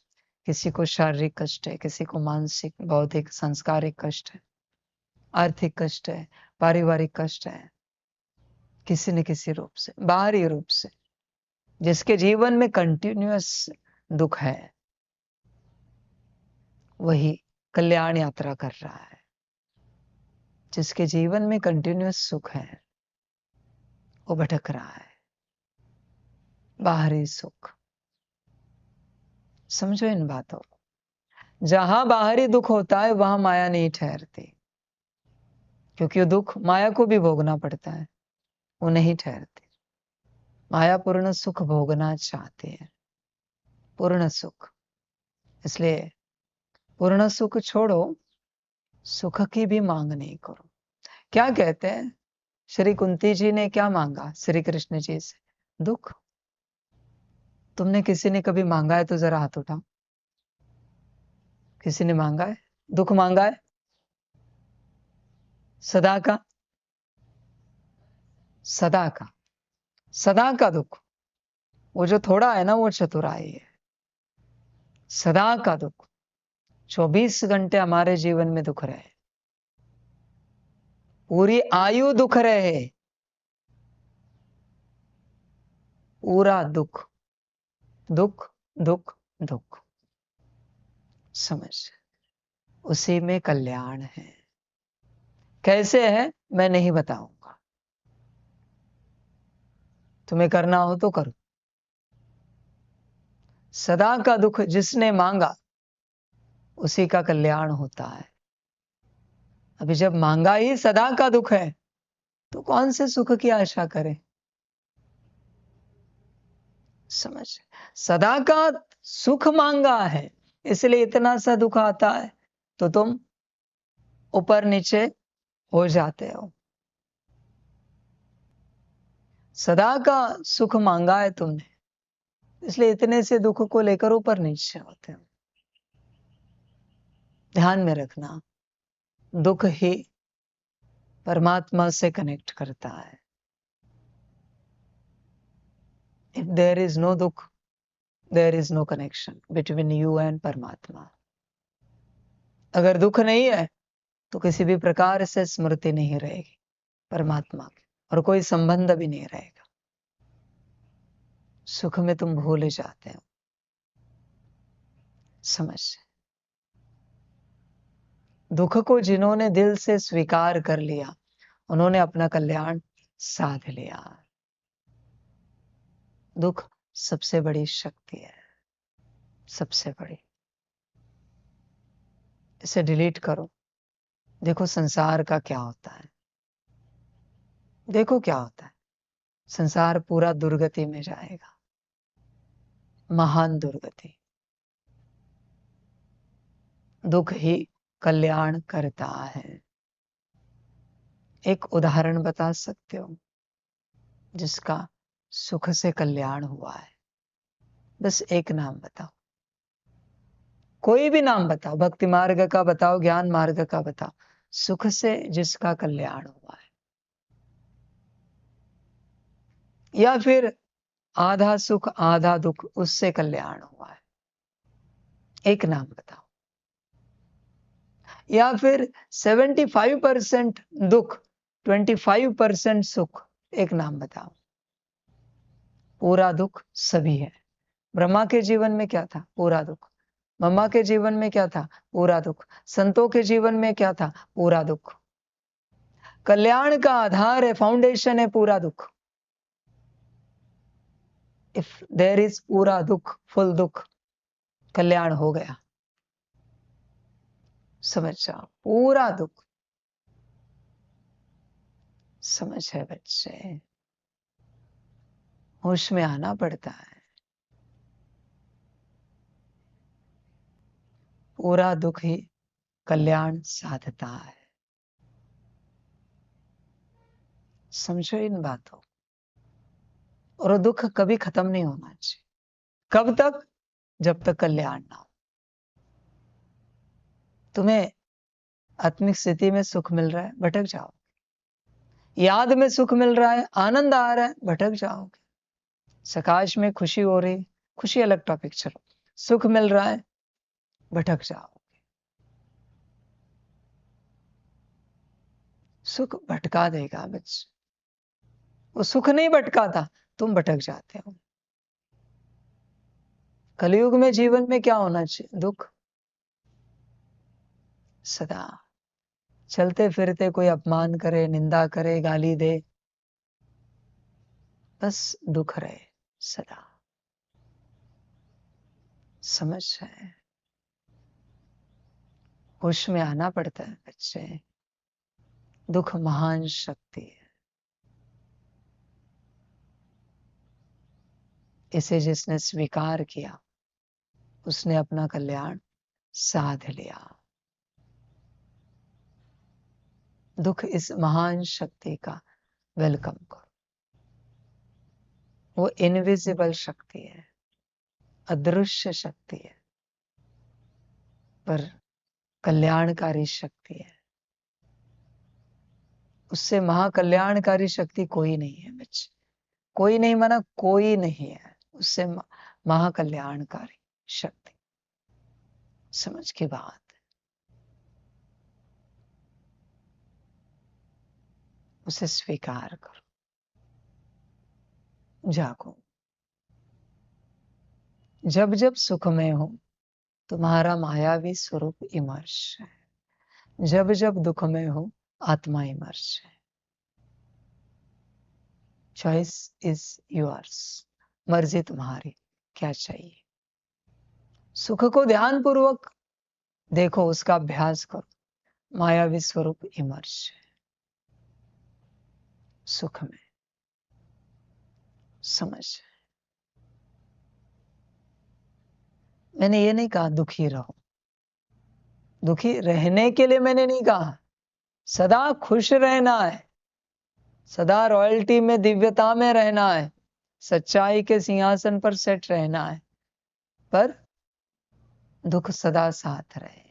किसी को शारीरिक कष्ट है, किसी को मानसिक बौद्धिक संस्कारिक कष्ट है, आर्थिक कष्ट है, पारिवारिक कष्ट है। किसी न किसी रूप से, बाहरी रूप से जिसके जीवन में कंटिन्यूअस दुख है वही कल्याण यात्रा कर रहा है। जिसके जीवन में कंटिन्यूअस सुख है वो भटक रहा है। बाहरी सुख। समझो इन बातों को। जहां बाहरी दुख होता है वहां माया नहीं ठहरती, क्योंकि वो दुख माया को भी भोगना पड़ता है, वो नहीं ठहरती। माया पूर्ण सुख भोगना चाहती है, पूर्ण सुख। इसलिए पूर्ण सुख छोड़ो, सुख की भी मांग नहीं करो। क्या कहते हैं? श्री कुंती जी ने क्या मांगा श्री कृष्ण जी से? दुख। तुमने किसी ने कभी मांगा है तो जरा हाथ उठाओ। किसी ने मांगा है? दुख मांगा है? सदा का, सदा का, सदा का दुख। वो जो थोड़ा है ना वो चतुराई है। सदा का दुख, 24 घंटे हमारे जीवन में दुख रहे, पूरी आयु दुख रहे, पूरा दुख दुख दुख दुख। समझ? उसी में कल्याण है। कैसे है मैं नहीं बताऊंगा, तुम्हें करना हो तो करो। सदा का दुख जिसने मांगा उसी का कल्याण होता है। अभी जब मांगा ही सदा का दुख है तो कौन से सुख की आशा करें? समझ, सदा का सुख मांगा है इसलिए इतना सा दुख आता है तो तुम ऊपर नीचे हो जाते हो। सदा का सुख मांगा है तुमने इसलिए इतने से दुख को लेकर ऊपर नीचे होते हो। ध्यान में रखना, दुख ही परमात्मा से कनेक्ट करता है। इफ देयर इज नो दुख, there is no connection between you and परमात्मा। अगर दुख नहीं है तो किसी भी प्रकार से स्मृति नहीं रहेगी परमात्मा की और कोई संबंध भी नहीं रहेगा। सुख में तुम भूल जाते हो। समझ, दुख को जिन्होंने दिल से स्वीकार कर लिया उन्होंने अपना कल्याण साध लिया। दुख सबसे बड़ी शक्ति है, सबसे बड़ी। इसे डिलीट करो। देखो संसार का क्या होता है, देखो क्या होता है। संसार पूरा दुर्गति में जाएगा, महान दुर्गति। दुख ही कल्याण करता है। एक उदाहरण बता सकते हो जिसका सुख से कल्याण हुआ है? बस एक नाम बताओ, कोई भी नाम बताओ, भक्ति मार्ग का बताओ, ज्ञान मार्ग का बताओ, सुख से जिसका कल्याण हुआ है। या फिर आधा सुख आधा दुख उससे कल्याण हुआ है, एक नाम बताओ। या फिर 75% दुख 25% सुख, एक नाम बताओ। पूरा दुख सभी है। ब्रह्मा के जीवन में क्या था? पूरा दुख। मम्मा के जीवन में क्या था? पूरा दुख। संतों के जीवन में क्या था? पूरा दुख। कल्याण का आधार है, फाउंडेशन है पूरा दुख। इफ देयर इज पूरा दुख, फुल दुख, कल्याण हो गया। समझ जाओ, पूरा दुख। समझ है बच्चे, होश में आना पड़ता है। पूरा दुख ही कल्याण साधता है। समझो इन बातों। और दुख कभी खत्म नहीं होना चाहिए। कब तक? जब तक कल्याण ना हो। तुम्हें आत्मिक स्थिति में सुख मिल रहा है, भटक जाओ। याद में सुख मिल रहा है, आनंद आ रहा है, भटक जाओगे। सकाश में खुशी हो रही, खुशी अलग टॉपिक, चलो। सुख मिल रहा है, भटक जाओगे। सुख भटका देगा बच्चे। वो सुख नहीं भटकाता, तुम भटक जाते हो। कलयुग में जीवन में क्या होना चाहिए? दुख। सदा चलते फिरते कोई अपमान करे, निंदा करे, गाली दे, बस दुख रहे सदा। समझ है? होश में आना पड़ता है बच्चे। दुख महान शक्ति है। इसे जिसने स्वीकार किया उसने अपना कल्याण साध लिया। दुख इस महान शक्ति का वेलकम करो। वो इनविजिबल शक्ति है, अदृश्य शक्ति है, पर कल्याणकारी शक्ति है। उससे महाकल्याणकारी शक्ति कोई नहीं है बच्चे। कोई नहीं माना कोई नहीं है उससे महाकल्याणकारी शक्ति। समझ की बात। उसे स्वीकार करो, जागो। जब जब सुख में हो तुम्हारा मायावी स्वरूप इमर्श है। जब जब दुख में हो आत्मा इमर्श है। Choice is yours. मर्जी तुम्हारी, क्या चाहिए। सुख को ध्यान पूर्वक देखो, उसका अभ्यास करो। मायावी स्वरूप इमर्श है सुख में, समझ। मैंने ये नहीं कहा दुखी रहो, दुखी रहने के लिए मैंने नहीं कहा, सदा खुश रहना है, सदा रॉयल्टी में, दिव्यता में रहना है, सच्चाई के सिंहासन पर सेट रहना है, पर दुख सदा साथ रहे,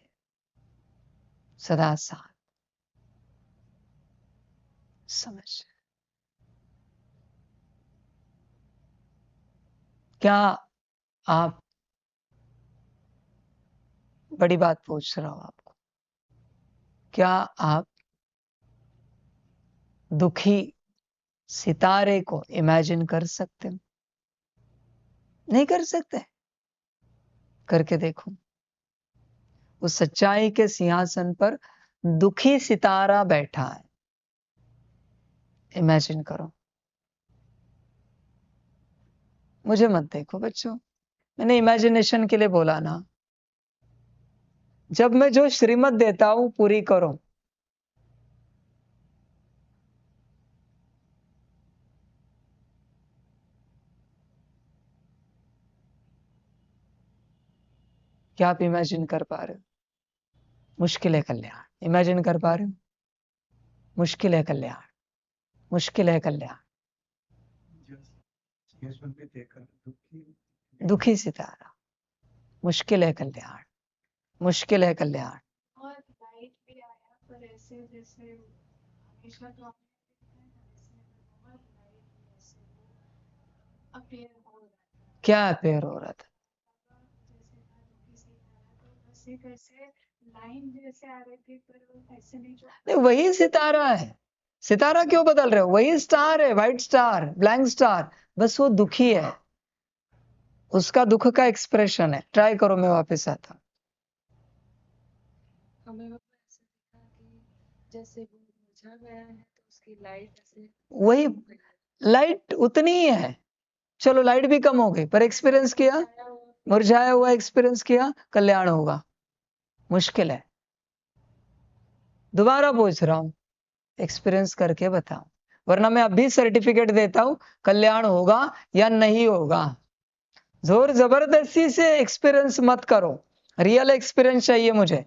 सदा साथ, समझ। क्या आप, बड़ी बात पूछ रहा हूं आपको, क्या आप दुखी सितारे को इमेजिन कर सकते हो? नहीं कर सकते? करके देखो। उस सच्चाई के सिंहासन पर दुखी सितारा बैठा है, इमेजिन करो। मुझे मत देखो बच्चों, मैंने इमेजिनेशन के लिए बोला ना। जब मैं जो श्रीमत देता हूं पूरी करो। क्या आप इमेजिन कर पा रहे हो? मुश्किल है कल्याण, इमेजिन कर पा रहे हो? मुश्किल है कल्याण, मुश्किल है कल्याण। दुखी सितारा, मुश्किल है कल्याण, मुश्किल है कल्याण। और लाइट भी आया, पर ऐसे जैसे हमेशा तो आपने देखा है ना, ऐसे बहुत लाइट भी ऐसे वो अपीयर हो रहा था। क्या अपेयर हो रहा था? जैसे था दुखी से आया, तो बस एक ऐसे लाइन जैसे आ रही थी, पर वो ऐसे नहीं जो नहीं, वही सितारा है। सितारा क्यों बदल रहे हो? वही स्टार है, व्हाइट स्टार, ब्लैंक स्टार, बस वो दुखी है, उसका दुख का एक्सप्रेशन है। ट्राई करो, मैं वापस आता। हमें वो ऐसे दिखा कि जैसे वो मुरझा गया है, तो उसकी लाइट ऐसे वही लाइट उतनी ही है। चलो लाइट भी कम हो गई, पर एक्सपीरियंस किया, छाया हुआ मुरझाया हुआ एक्सपीरियंस किया, कल्याण होगा। मुश्किल है। दोबारा पूछ रहा हूं, एक्सपीरियंस करके बताओ, वरना मैं अभी सर्टिफिकेट देता हूं कल्याण होगा या नहीं होगा। जोर जबरदस्ती से एक्सपीरियंस मत करो, रियल एक्सपीरियंस चाहिए मुझे।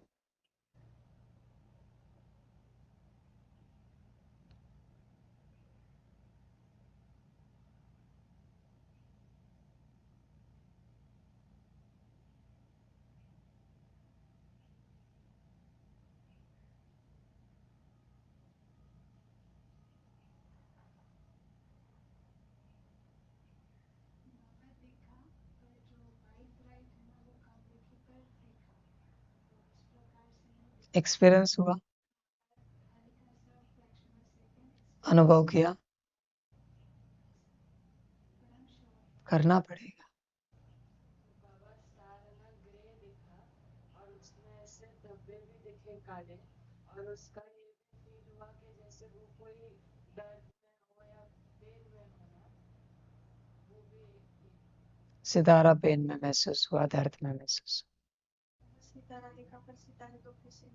देखा, पर जो वाइट लाइट है ना, वो कम दिखी, पर देखा, तो इस प्रकार से एक्सपीरियंस हुआ, हल्का सा फ्रैक्शन ऑफ सेकेंड अनुभव किया, परम श्योर। करना पड़ेगा। बाबा स्टार है ना, ग्रे दिखा, और उसमें ऐसे धब्बे भी दिखे काले, और उसका ये भी फील हुआ कि जैसे वो कोई दर्द में हो या पेन में हो ना, वो भी सितारा पेन में महसूस हुआ, दर्द में महसूस सितारा दिखा, पर सितारे तो किसी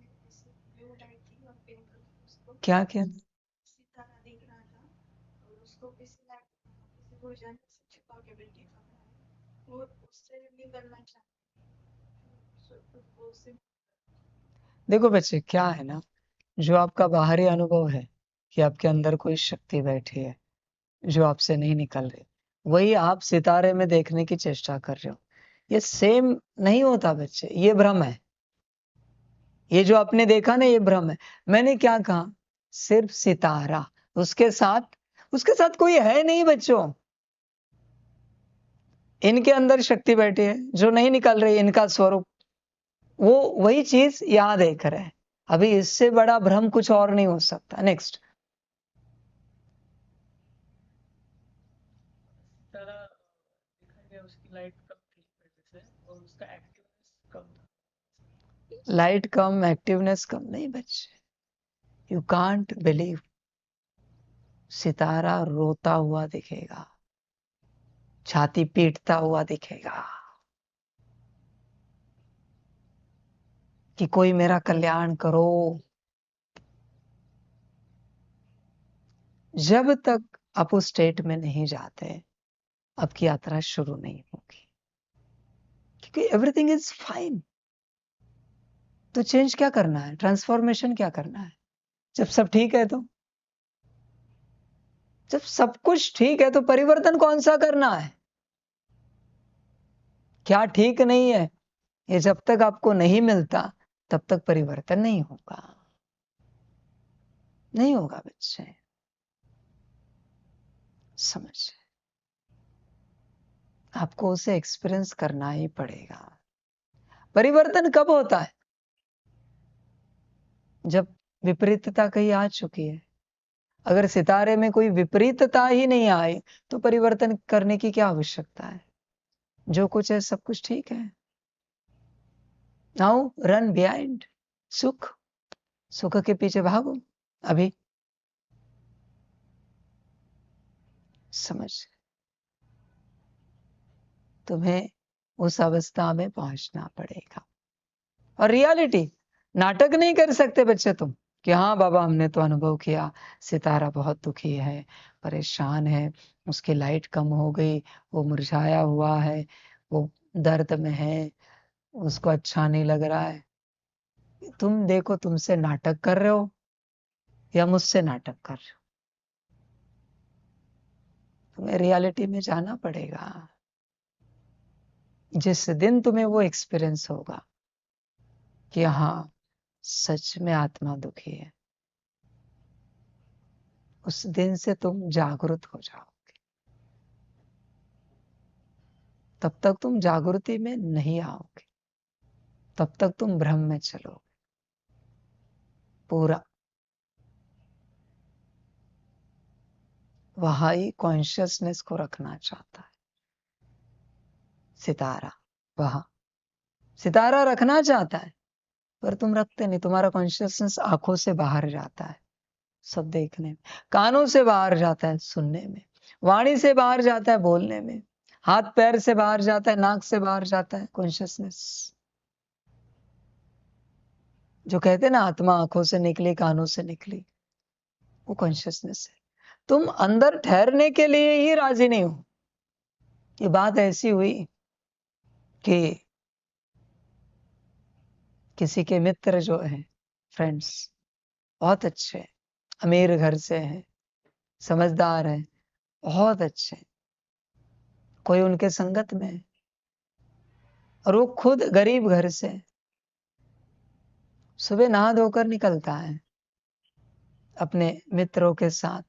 ब्लू लाइट थी और पिंक कलर उसको हुआ। क्या क्या? सितारा दिख रहा था, और उसको किसी लाइट किसी को जाने से छुपा के बैठे खड़ा है, और उससे नहीं करना चाहते, वो उससे देखो बच्चे, क्या है ना, जो आपका बाहरी अनुभव है कि आपके अंदर कोई शक्ति बैठी है जो आपसे नहीं निकल रही, वही आप सितारे में देखने की चेष्टा कर रहे हो। ये सेम नहीं होता बच्चे, ये भ्रम है। ये जो आपने देखा ना, ये भ्रम है। मैंने क्या कहा? सिर्फ सितारा, उसके साथ कोई है नहीं बच्चों। इनके अंदर शक्ति बैठी है जो नहीं निकल रही, इनका स्वरूप, वो वही चीज यहां देख रहे हैं। अभी इससे बड़ा भ्रम कुछ और नहीं हो सकता। नेक्स्ट। सारा देखा गया उसकी लाइट कम थी पहले से, और उसका एक्टिवनेस कम था। लाइट कम, एक्टिवनेस कम नहीं बच्चे। You can't believe. सितारा रोता हुआ दिखेगा, छाती पीटता हुआ दिखेगा, कि कोई मेरा कल्याण करो। जब तक आप उस स्टेट में नहीं जाते, आपकी यात्रा शुरू नहीं होगी, क्योंकि एवरीथिंग इज फाइन। तो चेंज क्या करना है, ट्रांसफॉर्मेशन क्या करना है? जब सब ठीक है तो, जब सब कुछ ठीक है तो परिवर्तन कौन सा करना है? क्या ठीक नहीं है, ये जब तक आपको नहीं मिलता तब तक परिवर्तन नहीं होगा। नहीं होगा बच्चे, समझ, आपको उसे एक्सपीरियंस करना ही पड़ेगा। परिवर्तन कब होता है? जब विपरीतता कहीं आ चुकी है। अगर सितारे में कोई विपरीतता ही नहीं आई तो परिवर्तन करने की क्या आवश्यकता है? जो कुछ है सब कुछ ठीक है। नाउ रन बिहाइंड सुख, सुख के पीछे भागो अभी। समझ, तुम्हें उस अवस्था में पहुंचना पड़ेगा। और रियलिटी, नाटक नहीं कर सकते बच्चे तुम कि हाँ बाबा हमने तो अनुभव किया, सितारा बहुत दुखी है, परेशान है, उसकी लाइट कम हो गई, वो मुरझाया हुआ है, वो दर्द में है, उसको अच्छा नहीं लग रहा है। तुम देखो, तुमसे नाटक कर रहे हो या मुझसे नाटक कर रहे हो? तुम्हें रियलिटी में जाना पड़ेगा। जिस दिन तुम्हें वो एक्सपीरियंस होगा कि हाँ सच में आत्मा दुखी है, उस दिन से तुम जागृत हो जाओगे। तब तक तुम जागृति में नहीं आओगे, तब तक तुम भ्रम में चलोगे पूरा। वहां ही कॉन्शियसनेस को रखना चाहता है सितारा, वहां सितारा रखना चाहता है, पर तुम रखते नहीं। तुम्हारा कॉन्शियसनेस आंखों से बाहर जाता है सब देखने में, कानों से बाहर जाता है सुनने में, वाणी से बाहर जाता है बोलने में, हाथ पैर से बाहर जाता है, नाक से बाहर जाता है कॉन्शियसनेस। जो कहते हैं ना आत्मा आंखों से निकली कानों से निकली, वो कॉन्शियसनेस है। तुम अंदर ठहरने के लिए ही राजी नहीं हो। ये बात ऐसी हुई कि किसी के मित्र जो है, फ्रेंड्स, बहुत अच्छे, अमीर घर से हैं, समझदार हैं, बहुत अच्छे, कोई उनके संगत में है और वो खुद गरीब घर से। सुबह नहा धोकर निकलता है अपने मित्रों के साथ,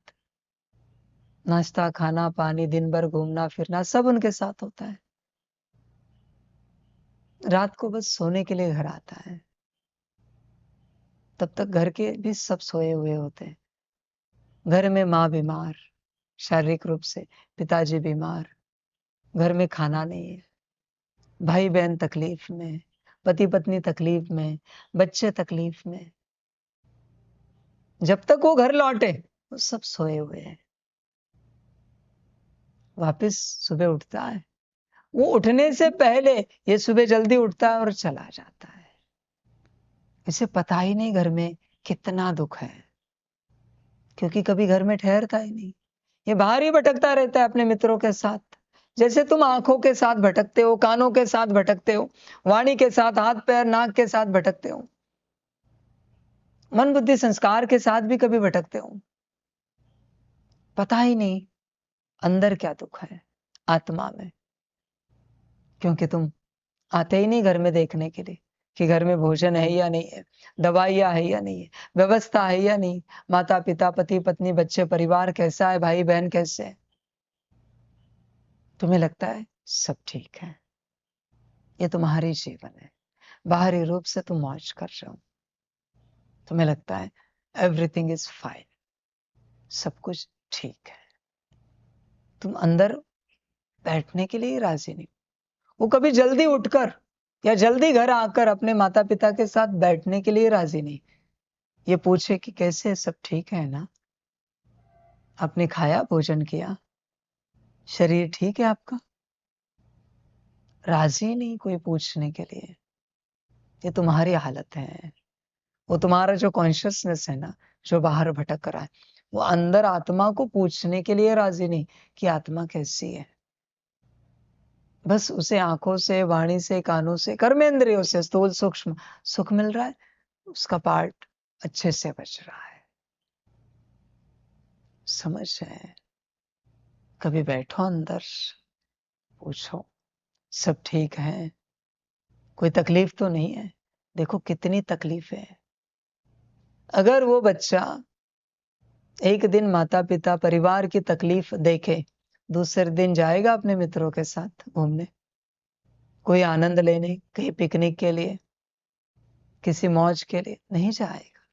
नाश्ता खाना पानी, दिन भर घूमना फिरना सब उनके साथ होता है। रात को बस सोने के लिए घर आता है, तब तक घर के भी सब सोए हुए होते हैं। घर में माँ बीमार शारीरिक रूप से, पिताजी बीमार, घर में खाना नहीं है, भाई बहन तकलीफ में, पति पत्नी तकलीफ में, बच्चे तकलीफ में। जब तक वो घर लौटे वो सब सोए हुए हैं। वापस सुबह उठता है, वो उठने से पहले ये सुबह जल्दी उठता है और चला जाता है। इसे पता ही नहीं घर में कितना दुख है, क्योंकि कभी घर में ठहरता ही नहीं। ये बाहर ही भटकता रहता है अपने मित्रों के साथ। जैसे तुम आंखों के साथ भटकते हो, कानों के साथ भटकते हो, वाणी के साथ, हाथ पैर नाक के साथ भटकते हो, मन बुद्धि संस्कार के साथ भी कभी भटकते हो। पता ही नहीं अंदर क्या दुख है आत्मा में, क्योंकि तुम आते ही नहीं घर में देखने के लिए कि घर में भोजन है या नहीं है, दवाइयाँ है या नहीं है, व्यवस्था है या नहीं, माता पिता पति पत्नी बच्चे परिवार कैसा है, भाई बहन कैसे है। तुम्हें लगता है सब ठीक है, ये तुम्हारी जीवन है, बाहरी रूप से तुम मौज कर रहे हो, तुम्हें लगता है एवरीथिंग इज फाइन, सब कुछ ठीक है। तुम अंदर बैठने के लिए राजी नहीं। वो कभी जल्दी उठकर या जल्दी घर आकर अपने माता पिता के साथ बैठने के लिए राजी नहीं, ये पूछे कि कैसे, सब ठीक है ना, आपने खाया भोजन किया, शरीर ठीक है आपका। राजी नहीं कोई पूछने के लिए। ये तुम्हारी हालत है। वो तुम्हारा जो कॉन्शियसनेस है ना, जो बाहर भटक रहा है, वो अंदर आत्मा को पूछने के लिए राजी नहीं कि आत्मा कैसी है। बस उसे आंखों से, वाणी से, कानों से, कर्मेंद्रियों से स्थूल सूक्ष्म सुख मिल रहा है, उसका पार्ट अच्छे से बच रहा है। समझ है? कभी बैठो अंदर, पूछो सब ठीक है, कोई तकलीफ तो नहीं है। देखो कितनी तकलीफ है। अगर वो बच्चा एक दिन माता पिता परिवार की तकलीफ देखे, दूसरे दिन जाएगा अपने मित्रों के साथ घूमने, कोई आनंद लेने, कहीं पिकनिक के लिए, किसी मौज के लिए? नहीं जाएगा।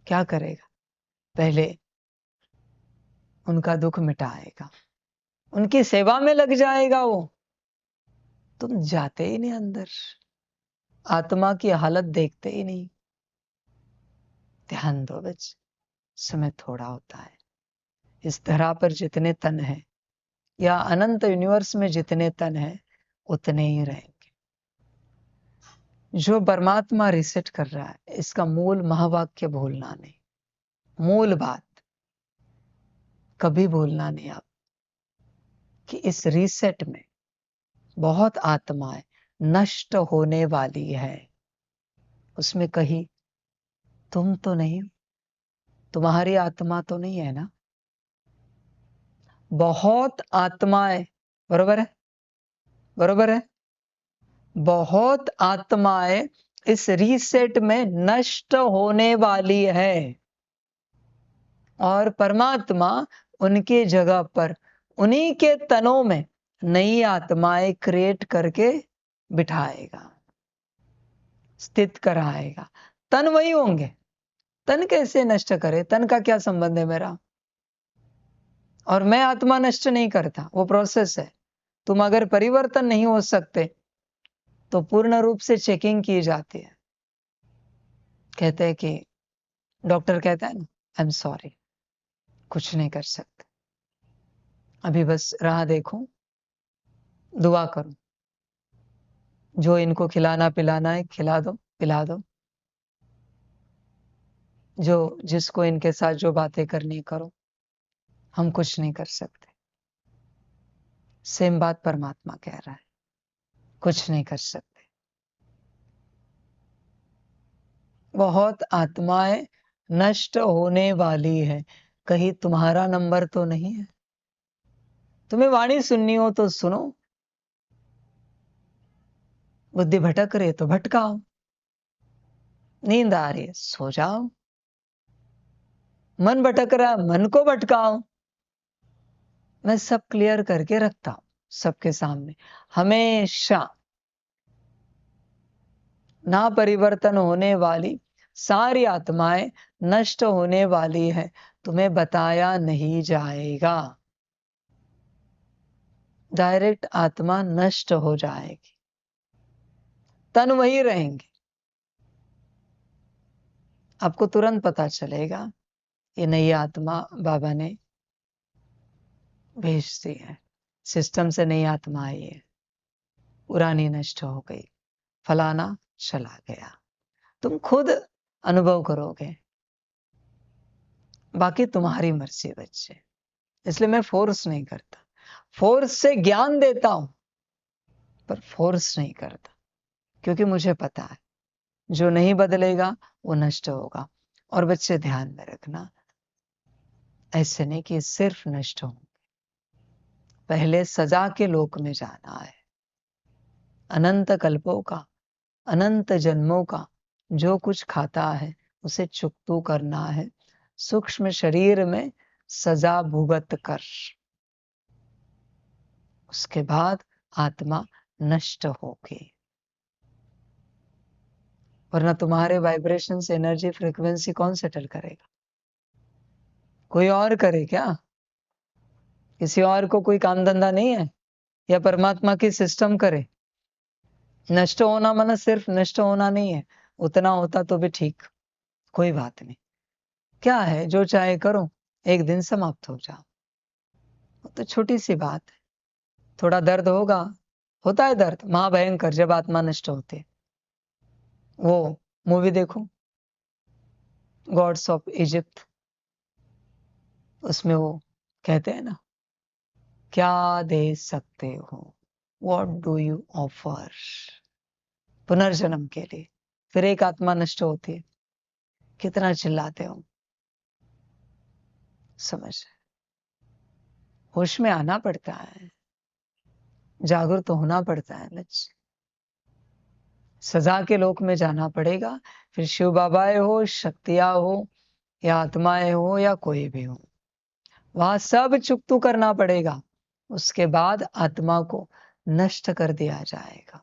क्या करेगा? पहले उनका दुख मिटाएगा, उनकी सेवा में लग जाएगा वो। तुम जाते ही नहीं अंदर, आत्मा की हालत देखते ही नहीं। ध्यान दो बच्चे, समय थोड़ा होता है। इस धरा पर जितने तन हैं या अनंत यूनिवर्स में जितने तन हैं, उतने ही रहेंगे। जो परमात्मा रिसेट कर रहा है, इसका मूल महावाक्य भूलना नहीं। मूल बात कभी भूलना नहीं आप, कि इस रीसेट में बहुत आत्माएं नष्ट होने वाली है। उसमें कहीं तुम तो नहीं, तुम्हारी आत्मा तो नहीं है ना। बहुत आत्माएं, बरोबर है? बरोबर है? बहुत आत्माएं इस रीसेट में नष्ट होने वाली है, और परमात्मा उनकी जगह पर उन्हीं के तनों में नई आत्माएं क्रिएट करके बिठाएगा, स्थित कराएगा। तन वही होंगे। तन कैसे नष्ट करे? तन का क्या संबंध है मेरा? और मैं आत्मा नष्ट नहीं करता, वो प्रोसेस है। तुम अगर परिवर्तन नहीं हो सकते तो पूर्ण रूप से चेकिंग की जाती है। कहते हैं कि डॉक्टर कहता है ना, आई एम सॉरी, कुछ नहीं कर सकते, अभी बस राह देखो, दुआ करो, जो इनको खिलाना पिलाना है खिला दो, पिला दो, जो जिसको इनके साथ जो बातें करनी करो, हम कुछ नहीं कर सकते। सेम बात परमात्मा कह रहा है, कुछ नहीं कर सकते। बहुत आत्माएं नष्ट होने वाली है, कहीं तुम्हारा नंबर तो नहीं है। तुम्हें वाणी सुननी हो तो सुनो, बुद्धि भटक रही तो भटकाओ, नींद आ रही है सो जाओ, मन भटक रहा है मन को भटकाओ। मैं सब क्लियर करके रखता हूं सबके सामने, हमेशा। ना परिवर्तन होने वाली सारी आत्माएं नष्ट होने वाली है, तुम्हें बताया नहीं जाएगा। डायरेक्ट आत्मा नष्ट हो जाएगी, तन वही रहेंगे। आपको तुरंत पता चलेगा ये नई आत्मा बाबा ने भेज दी है, सिस्टम से नई आत्मा आई है, पुरानी नष्ट हो गई, फलाना चला गया। तुम खुद अनुभव करोगे, बाकी तुम्हारी मर्जी बच्चे। इसलिए मैं फोर्स नहीं करता, फोर्स से ज्ञान देता हूं पर फोर्स नहीं करता, क्योंकि मुझे पता है जो नहीं बदलेगा वो नष्ट होगा। और बच्चे ध्यान में रखना, ऐसे नहीं कि सिर्फ नष्ट होंगे, पहले सजा के लोक में जाना है। अनंत कल्पों का, अनंत जन्मों का जो कुछ खाता है उसे चुकतू करना है, सूक्ष्म शरीर में सजा भुगत कर। उसके बाद आत्मा नष्ट होगी, वरना तुम्हारे वाइब्रेशन से एनर्जी फ्रीक्वेंसी कौन सेटल करेगा? कोई और करे क्या? किसी और को कोई काम धंधा नहीं है? या परमात्मा की सिस्टम करे? नष्ट होना माना सिर्फ नष्ट होना नहीं है, उतना होता तो भी ठीक, कोई बात नहीं। क्या है, जो चाहे करो, एक दिन समाप्त हो जाओ, तो छोटी सी बात है। थोड़ा दर्द होगा, होता है दर्द महाभयंकर जब आत्मा नष्ट होती है, वो मूवी देखो, गॉड्स ऑफ इजिप्ट, उसमें वो कहते हैं ना, क्या दे सकते हो, वॉट डू यू ऑफर, पुनर्जन्म के लिए। फिर एक आत्मा नष्ट होती है, कितना चिल्लाते हो। समझ, होश में आना पड़ता है, जागरूक होना पड़ता है बच्चे। सजा के लोक में जाना पड़ेगा, फिर शिव बाबाएं हो, शक्तियां हो, या आत्माएं हो, या कोई भी हो, वहां सब चुकतू करना पड़ेगा। उसके बाद आत्मा को नष्ट कर दिया जाएगा।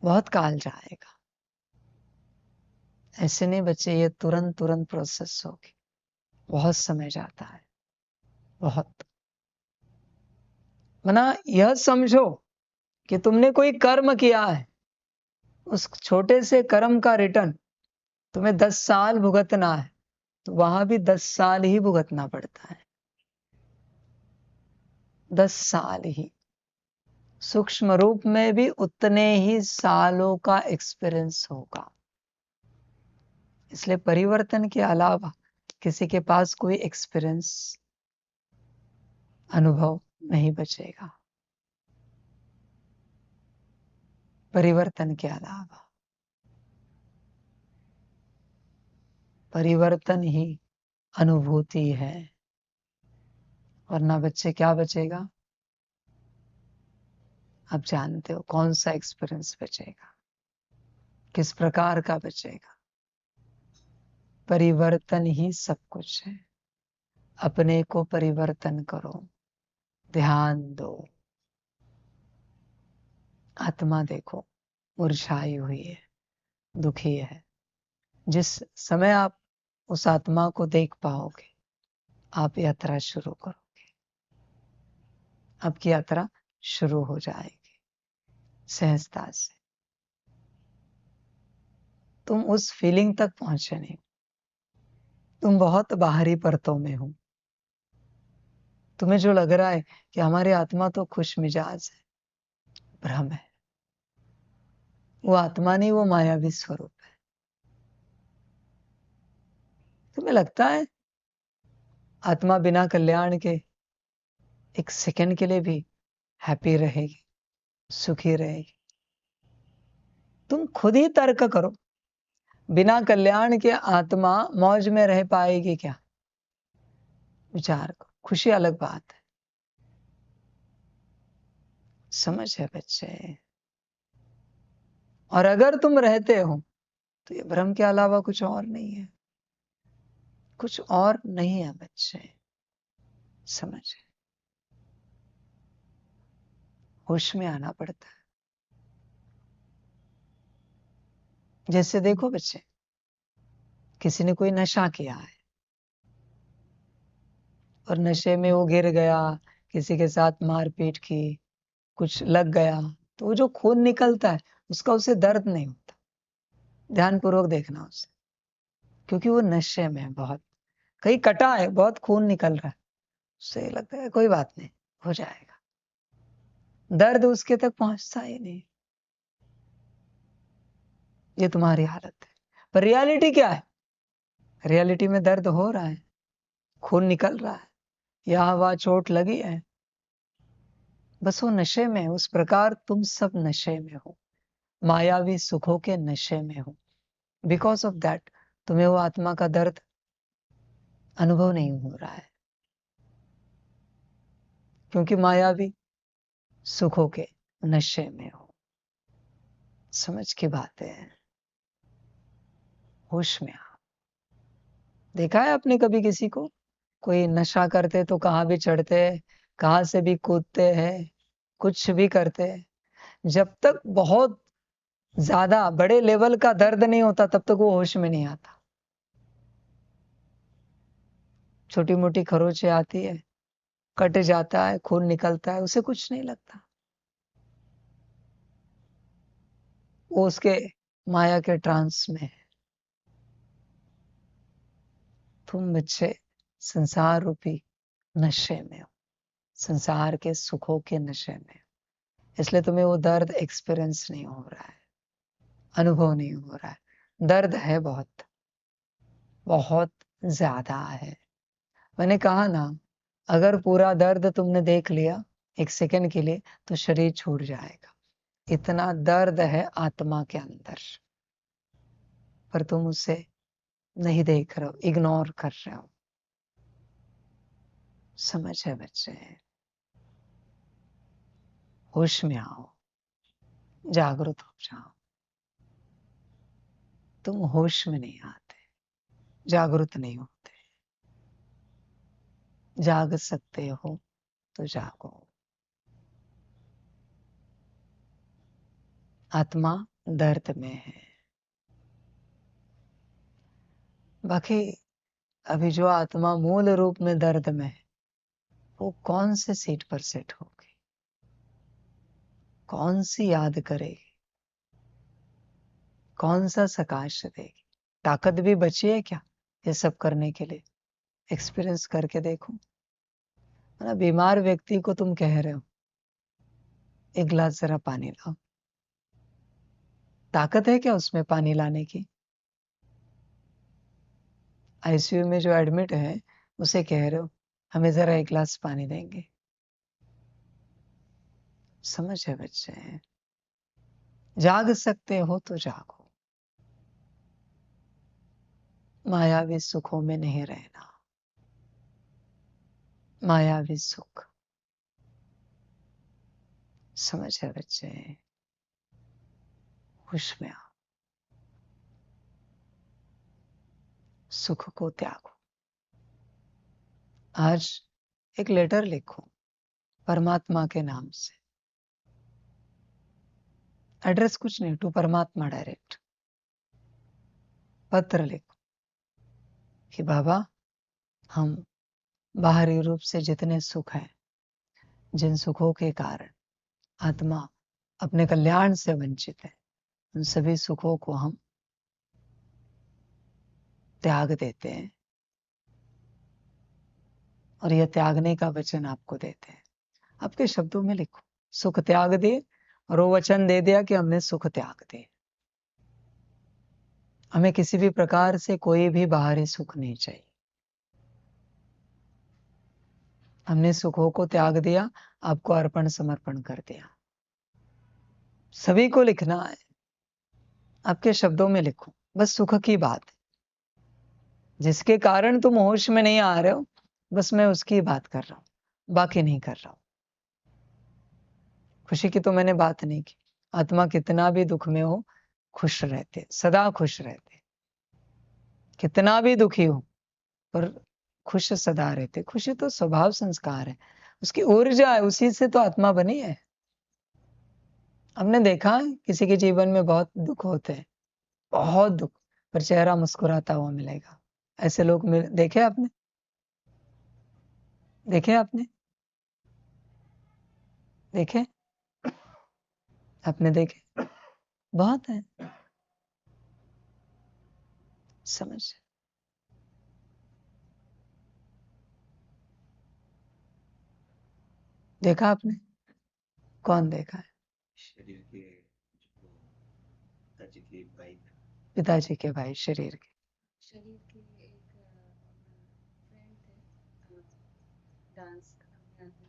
बहुत काल जाएगा। ऐसे नहीं बच्चे, ये तुरंत तुरंत प्रोसेस होगी, बहुत समय जाता है, बहुत। मना यह समझो कि तुमने कोई कर्म किया है, उस छोटे से कर्म का रिटर्न तुम्हें 10 साल भुगतना है, तो वहां भी 10 साल ही भुगतना पड़ता है, 10 साल ही। सूक्ष्म रूप में भी उतने ही सालों का एक्सपीरियंस होगा। इसलिए परिवर्तन के अलावा किसी के पास कोई एक्सपीरियंस, अनुभव नहीं बचेगा, परिवर्तन के अलावा। परिवर्तन ही अनुभूति है, वरना बच्चे क्या बचेगा। आप जानते हो कौन सा एक्सपीरियंस बचेगा, किस प्रकार का बचेगा। परिवर्तन ही सब कुछ है। अपने को परिवर्तन करो, ध्यान दो। आत्मा देखो मुरझाई हुई है, दुखी है। जिस समय आप उस आत्मा को देख पाओगे, आप यात्रा शुरू करोगे, आपकी यात्रा शुरू हो जाएगी सहजता से। तुम उस फीलिंग तक पहुंचे नहीं, तुम बहुत बाहरी परतों में हो। तुम्हें जो लग रहा है कि हमारी आत्मा तो खुश मिजाज है, भ्रम है। वो आत्मा नहीं, वो मायावी स्वरूप है। तुम्हें लगता है आत्मा बिना कल्याण के एक सेकंड के लिए भी हैप्पी रहेगी, सुखी रहेगी? तुम खुद ही तर्क करो, बिना कल्याण के आत्मा मौज में रह पाएगी क्या? विचार करो। खुशी अलग बात है, समझ है बच्चे। और अगर तुम रहते हो तो ये भ्रम के अलावा कुछ और नहीं है, कुछ और नहीं है बच्चे, समझ। होश में आना पड़ता है। जैसे देखो बच्चे, किसी ने कोई नशा किया है और नशे में वो गिर गया, किसी के साथ मारपीट की, कुछ लग गया, तो वो जो खून निकलता है उसका उसे दर्द नहीं होता। ध्यानपूर्वक देखना उसे, क्योंकि वो नशे में बहुत, कहीं कटा है, बहुत खून निकल रहा है, उससे लगता है कोई बात नहीं, हो जाएगा। दर्द उसके तक पहुंचता ही नहीं। ये तुम्हारी हालत है। पर रियलिटी क्या है? रियलिटी में दर्द हो रहा है, खून निकल रहा है, यहाँ वहां चोट लगी है, बस वो नशे में है। उस प्रकार तुम सब नशे में हो, मायावी सुखों के नशे में हो। बिकॉज ऑफ दैट तुम्हें वो आत्मा का दर्द अनुभव नहीं हो रहा है, क्योंकि मायावी सुखों के नशे में हो। समझ की बातें हैं, होश में आओ। देखा है आपने कभी किसी को, कोई नशा करते तो कहाँ भी चढ़ते हैं, कहाँ से भी कूदते हैं, कुछ भी करते हैं, जब तक बहुत ज्यादा बड़े लेवल का दर्द नहीं होता तब तक वो होश में नहीं आता। छोटी मोटी खरोंचे आती है, कट जाता है, खून निकलता है, उसे कुछ नहीं लगता। वो उसके माया के ट्रांस में है। तुम बच्चे संसार रूपी नशे में हो, संसार के सुखों के नशे में हो, इसलिए तुम्हें वो दर्द एक्सपीरियंस नहीं हो रहा है। अनुभव नहीं हो रहा है, दर्द है बहुत, बहुत ज्यादा है। मैंने कहा ना, अगर पूरा दर्द तुमने देख लिया एक सेकंड के लिए तो शरीर छूट जाएगा। इतना दर्द है आत्मा के अंदर, पर तुम उसे नहीं देख रहे हो, इग्नोर कर रहे हो। समझ है बच्चे? होश में आओ, जागरूक हो जाओ। तुम होश में नहीं आते, जागरूक नहीं होते। जाग सकते हो तो जागो। आत्मा दर्द में है। बाकी अभी जो आत्मा मूल रूप में दर्द में है, वो कौन से सीट पर सेट होगी, कौन सी याद करेगी, कौन सा सकाश देगी? ताकत भी बची है क्या ये सब करने के लिए? एक्सपीरियंस करके देखो ना। बीमार व्यक्ति को तुम कह रहे हो एक गिलास जरा पानी लाओ, ताकत है क्या उसमें पानी लाने की? आईसीयू में जो एडमिट है उसे कह रहे हो हमें जरा एक गिलास पानी देंगे? समझ है बच्चे? जाग सकते हो तो जागो, मायावी सुखों में नहीं रहना। मायावी सुख, समझ है बच्चे? होश में आओ, सुख को त्यागो। आज एक लेटर लिखो परमात्मा के नाम से, एड्रेस कुछ नहीं, टू परमात्मा डायरेक्ट। पत्र लिखो कि बाबा, हम बाहरी रूप से जितने सुख हैं, जिन सुखों के कारण आत्मा अपने कल्याण से वंचित है, उन सभी सुखों को हम त्याग देते हैं और यह त्यागने का वचन आपको देते हैं। आपके शब्दों में लिखो, सुख त्याग दिए, और वो वचन दे दिया कि हमने सुख त्याग दिए। हमें किसी भी प्रकार से कोई भी बाहरी सुख नहीं चाहिए। हमने सुखों को त्याग दिया, आपको अर्पण समर्पण कर दिया। सभी को लिखना है, आपके शब्दों में लिखो, बस सुख की बात है। जिसके कारण तुम होश में नहीं आ रहे हो, बस मैं उसकी बात कर रहा हूं, बाकी नहीं कर रहा हूं। खुशी की तो मैंने बात नहीं की। आत्मा कितना भी दुख में हो, खुश रहते, सदा खुश रहते। कितना भी दुखी हो पर खुश सदा रहते। खुशी तो स्वभाव संस्कार है, उसकी ऊर्जा है, उसी से तो आत्मा बनी है। हमने देखा है किसी के जीवन में बहुत दुख होते हैं, बहुत दुख, पर चेहरा मुस्कुराता हुआ मिलेगा। ऐसे लोग देखे आपने? देखे आपने? देखे? आपने देखे? बहुत है। समझ? देखा आपने? कौन देखा है? शरीर के जो पिताजी की वाइफ, पिताजी के भाई, शरीर के शरीर के एक फ्रेंड थे, डांस करने आते थे।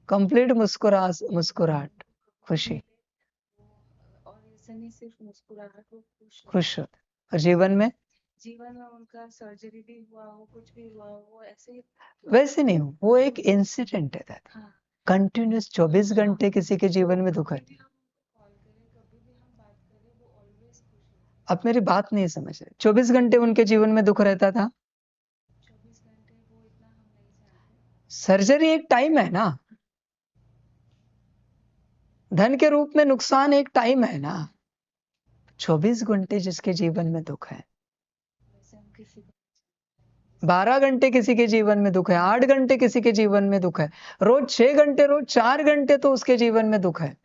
कंप्लीट मुस्कुराहट, खुशी, वो और ऐसे नहीं सिर्फ मुस्कुराहट, वो खुश होते। और जीवन में जीवन में उनका सर्जरी भी हुआ हो, कुछ भी हुआ हो, वो ऐसे वैसे नहीं हो, वो एक इंसिडेंट है। हाँ, कंटिन्यूस 24 घंटे किसी के जीवन में दुख है। कभी भी हम उनको कॉल करें, कभी भी हम बात करें, वो ऑलवेज खुश होते आप मेरी बात नहीं समझ रहे। 24 घंटे उनके जीवन में दुख रहता था। 24 घंटे वो इतना हम नहीं जानते। सर्जरी एक टाइम है ना, धन के रूप में नुकसान एक टाइम है ना। 24 घंटे जिसके जीवन में दुख है, वैसे हम किसी को 12 घंटे किसी के जीवन में दुख है, 8 घंटे किसी के जीवन में दुख है, रोज 6 घंटे, रोज 4 घंटे तो उसके जीवन में दुख है,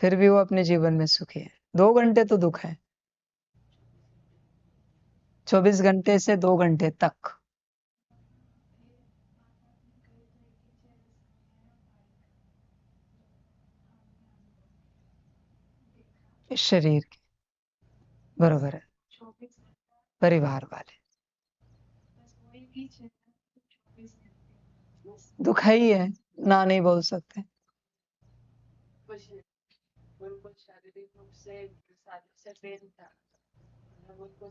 फिर भी वो अपने जीवन में सुखी है। 2 घंटे तो दुख है, 24 घंटे से 2 घंटे तक। इस शरीर के बरोबर है, 24 घंटा परिवार वाले बस वही बीच है ना, तो 24 घंटे बस दुख है ही है, ना नहीं बोल सकते। कुछ उनको शारीरिक रूप से शादी से पेन था, मतलब उनको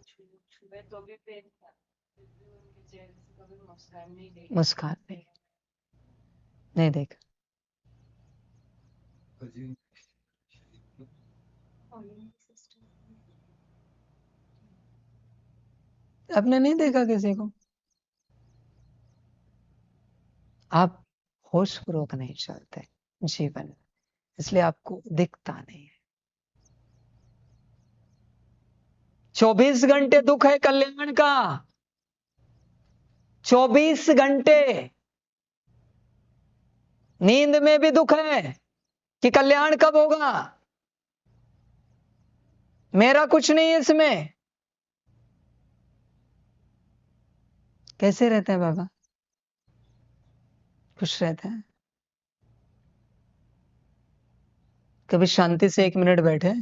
छुए तो भी पेन था, फिर भी उनके चेहरे से कभी मुस्कान नहीं गई। मुस्कान नहीं देखा। ऑर्गन सिस्टम आपने नहीं देखा किसी को? आप होशपूर्वक नहीं चलते जीवन में, इसलिए आपको दिखता नहीं है। 24 घंटे दुख है कल्याण का, 24 घंटे। नींद में भी दुख है कि कल्याण कब होगा, मेरा कुछ नहीं है इसमें। कैसे रहते हैं बाबा? खुश रहते हैं? कभी शांति से 1 मिनट बैठे?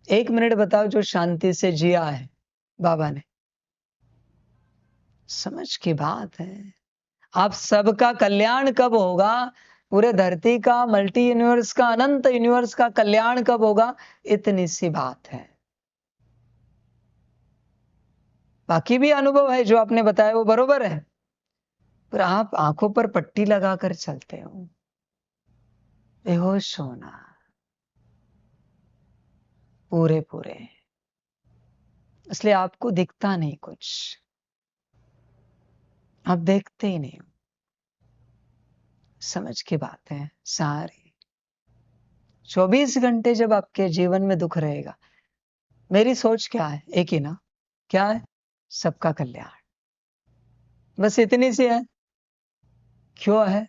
1 मिनट बताओ जो शांति से जिया है बाबा ने। समझ की बात है। आप सबका कल्याण कब होगा, पूरे धरती का, मल्टी यूनिवर्स का, अनंत यूनिवर्स का कल्याण कब होगा, इतनी सी बात है। बाकी भी अनुभव है जो आपने बताया वो बरोबर है, पर आप आंखों पर पट्टी लगाकर चलते हो, बेहोश होना पूरे पूरे, इसलिए आपको दिखता नहीं कुछ, आप देखते ही नहीं हो। समझ की बात है सारी। 24 घंटे जब आपके जीवन में दुख रहेगा, मेरी सोच क्या है, एक ही ना, क्या है? सबका कल्याण, बस इतनी सी है। क्यों है?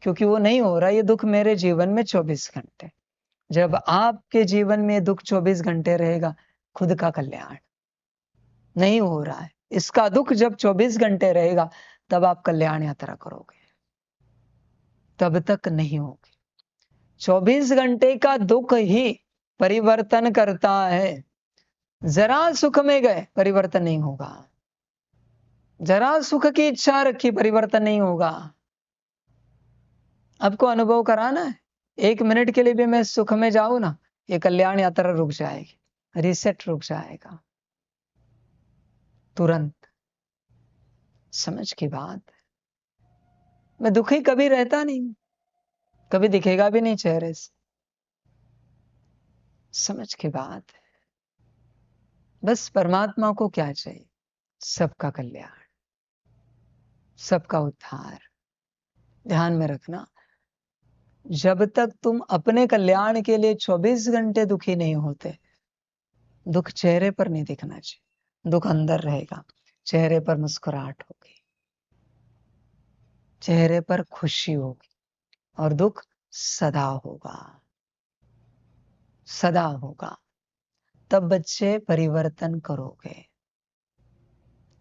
क्योंकि वो नहीं हो रहा ये दुख मेरे जीवन में 24 घंटे। जब आपके जीवन में दुख 24 घंटे रहेगा, खुद का कल्याण नहीं हो रहा है, इसका दुख जब 24 घंटे रहेगा, तब आप कल्याण यात्रा करोगे, तब तक नहीं होगी। 24 घंटे का दुख ही परिवर्तन करता है। जरा सुख में गए, परिवर्तन नहीं होगा। जरा सुख की इच्छा रखी, परिवर्तन नहीं होगा। आपको अनुभव कराना है, 1 मिनट के लिए भी मैं सुख में जाऊं ना, ये कल्याण यात्रा रुक जाएगी, रीसेट रुक जाएगा तुरंत। समझ की बात। मैं दुखी कभी रहता नहीं, कभी दिखेगा भी नहीं चेहरे से। समझ की बात है। बस परमात्मा को क्या चाहिए? सबका कल्याण, सबका उद्धार। ध्यान में रखना, जब तक तुम अपने कल्याण के लिए 24 घंटे दुखी नहीं होते, दुख चेहरे पर नहीं दिखना चाहिए, दुख अंदर रहेगा। चेहरे पर मुस्कुराहट होगी, चेहरे पर खुशी होगी, और दुख सदा होगा, सदा होगा। तब बच्चे परिवर्तन करोगे।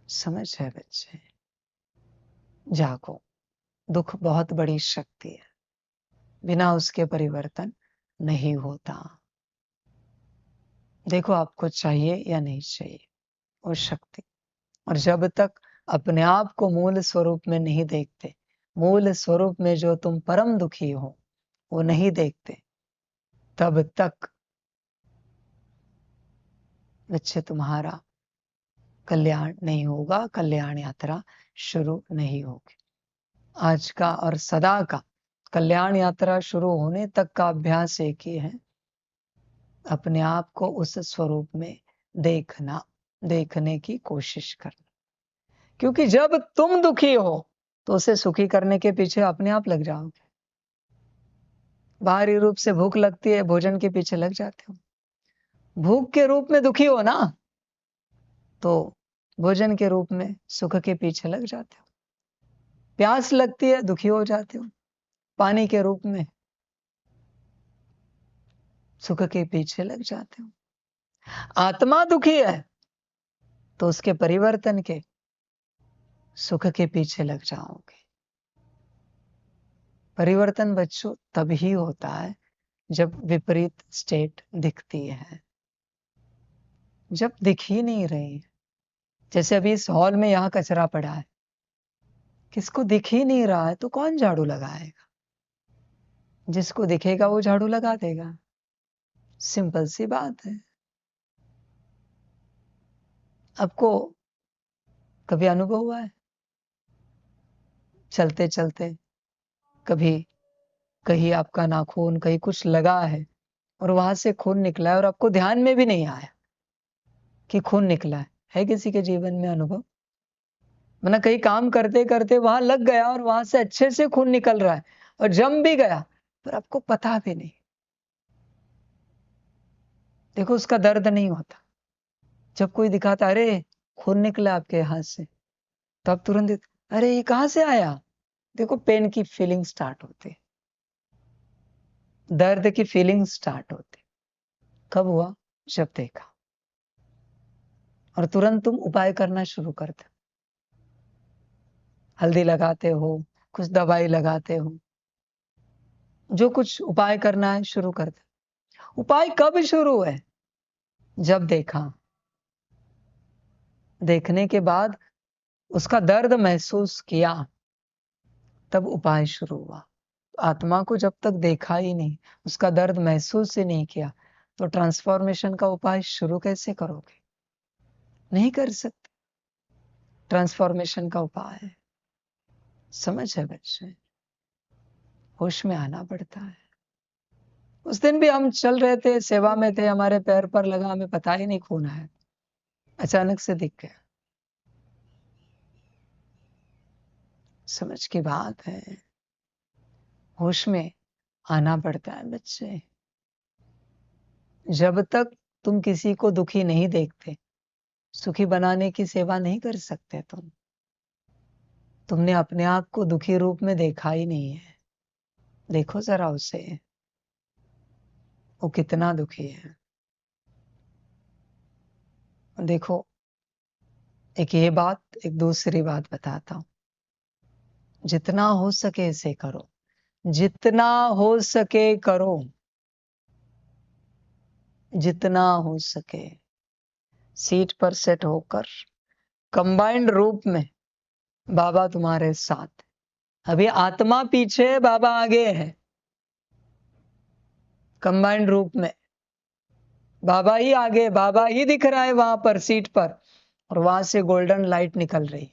समझ है बच्चे? जागो, दुख बहुत बड़ी शक्ति है, बिना उसके परिवर्तन नहीं होता। देखो आपको चाहिए या नहीं चाहिए वो शक्ति। और जब तक अपने आप को मूल स्वरूप में नहीं देखते, मूल स्वरूप में जो तुम परम दुखी हो वो नहीं देखते, तब तक बच्चे तुम्हारा कल्याण नहीं होगा, कल्याण यात्रा शुरू नहीं होगी। आज का और सदा का कल्याण यात्रा शुरू होने तक का अभ्यास एक ही है, अपने आप को उस स्वरूप में देखना, देखने की कोशिश करना। क्योंकि जब तुम दुखी हो तो उसे सुखी करने के पीछे अपने आप लग जाओगे। बाहरी रूप से भूख लगती है, भोजन के पीछे लग जाते हो। भूख के रूप में दुखी हो ना, तो भोजन के रूप में सुख के पीछे लग जाते हो। प्यास लगती है, दुखी हो जाते हो, पानी के रूप में सुख के पीछे लग जाते हो। आत्मा दुखी है तो उसके परिवर्तन के, सुख के पीछे लग जाओगे। परिवर्तन बच्चों तभी होता है जब विपरीत स्टेट दिखती है। जब दिख ही नहीं रहे, जैसे अभी इस हॉल में यहाँ कचरा पड़ा है, किसको दिख ही नहीं रहा है तो कौन झाड़ू लगाएगा? जिसको दिखेगा वो झाड़ू लगा देगा। सिंपल सी बात है। आपको कभी अनुभव हुआ है चलते चलते कभी कहीं आपका नाखून कहीं कुछ लगा है और वहां से खून निकला है और आपको ध्यान में भी नहीं आया कि खून निकला है किसी के जीवन में अनुभव? मतलब कहीं काम करते करते वहां लग गया और वहां से अच्छे से खून निकल रहा है और जम भी गया पर आपको पता भी नहीं। देखो उसका दर्द नहीं होता। जब कोई दिखाता अरे खून निकला आपके हाथ से, तो आप तुरंत अरे ये कहां से आया? देखो पेन की फीलिंग स्टार्ट होती है, दर्द की फीलिंग स्टार्ट होती। कब हुआ? जब देखा और तुरंत तुम उपाय करना शुरू करते। हल्दी लगाते हो, कुछ दवाई लगाते हो, जो कुछ उपाय करना है शुरू करते। उपाय कब शुरू है? जब देखा, देखने के बाद उसका दर्द महसूस किया, तब उपाय शुरू हुआ। आत्मा को जब तक देखा ही नहीं, उसका दर्द महसूस ही नहीं किया, तो ट्रांसफॉर्मेशन का उपाय शुरू कैसे करोगे? नहीं कर सकते। ट्रांसफॉर्मेशन का उपाय समझ है बच्चे, होश में आना पड़ता है। उस दिन भी हम चल रहे थे, सेवा में थे, हमारे पैर पर लगा, हमें पता ही नहीं खून है, अचानक से दिख गया। समझ की बात है, होश में आना पड़ता है बच्चे। जब तक तुम किसी को दुखी नहीं देखते, सुखी बनाने की सेवा नहीं कर सकते तुमने अपने आप को दुखी रूप में देखा ही नहीं है। देखो जरा उसे, वो कितना दुखी है। देखो एक ये बात, एक दूसरी बात बताता हूं। जितना हो सके इसे करो, जितना हो सके करो, जितना हो सके। सीट पर सेट होकर कंबाइंड रूप में बाबा तुम्हारे साथ। अभी आत्मा पीछे, बाबा आगे है। कंबाइंड रूप में बाबा ही आगे, बाबा ही दिख रहा है वहां पर सीट पर, और वहां से गोल्डन लाइट निकल रही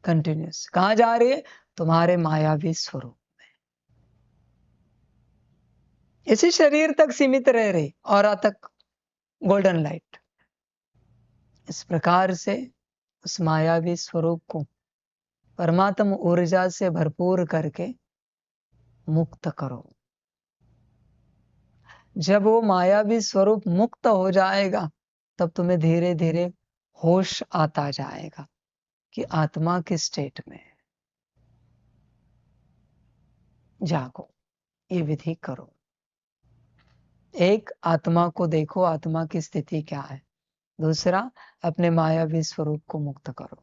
कंटिन्यूस। कहां जा रही है? तुम्हारे मायावी स्वरूप में। इसी शरीर तक सीमित रह रही, और तक गोल्डन लाइट। इस प्रकार से उस मायावी स्वरूप को परमात्म ऊर्जा से भरपूर करके मुक्त करो। जब वो मायावी स्वरूप मुक्त हो जाएगा, तब तुम्हें धीरे धीरे होश आता जाएगा कि आत्मा किस स्टेट में है। जागो, ये विधि करो। एक, आत्मा को देखो, आत्मा की स्थिति क्या है। दूसरा, अपने मायावी स्वरूप को मुक्त करो।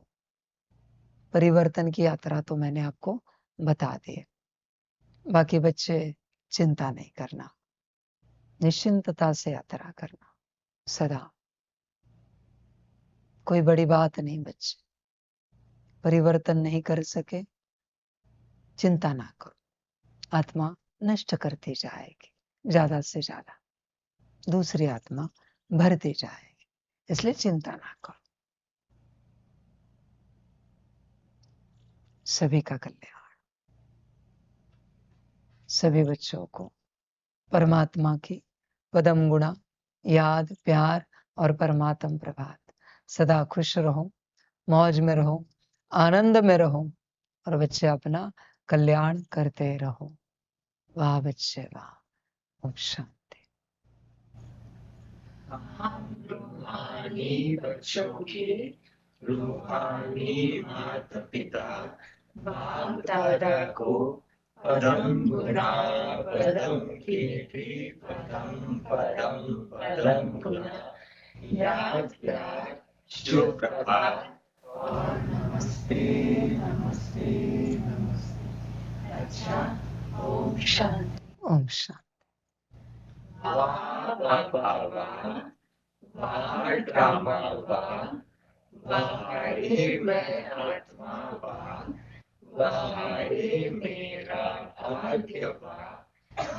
परिवर्तन की यात्रा तो मैंने आपको बता दी। बाकी बच्चे चिंता नहीं करना, निश्चिंतता से यात्रा करना सदा। कोई बड़ी बात नहीं बच्चे। परिवर्तन नहीं कर सके, चिंता ना करो, आत्मा नष्ट करती जाएगी, ज्यादा से ज्यादा दूसरी आत्मा भरती जाएगी, इसलिए चिंता ना करो। सभी का कल्याण। सभी बच्चों को परमात्मा की पदम गुणा याद, प्यार और परमात्म प्रभात। सदा खुश रहो, मौज में रहो, आनंद में रहो, और बच्चे अपना कल्याण करते रहो। वाह बच्चे वाह। ओम शांति। रूहानी बच्चों के रूहानी माता पिता बाप दादा को पदम गुना पदम कीर्ति पदम पदम पदम गुना याद प्यार सुप्रभात और नमस्ते नमस्ते नमस्ते। अच्छा, ओम शांति। ओम शांति। वाह वाह वाह वाह वाह ड्रामा वाह, वाह रे मैं आत्मा वाह, वाह रे मेरा भाग्य वाह,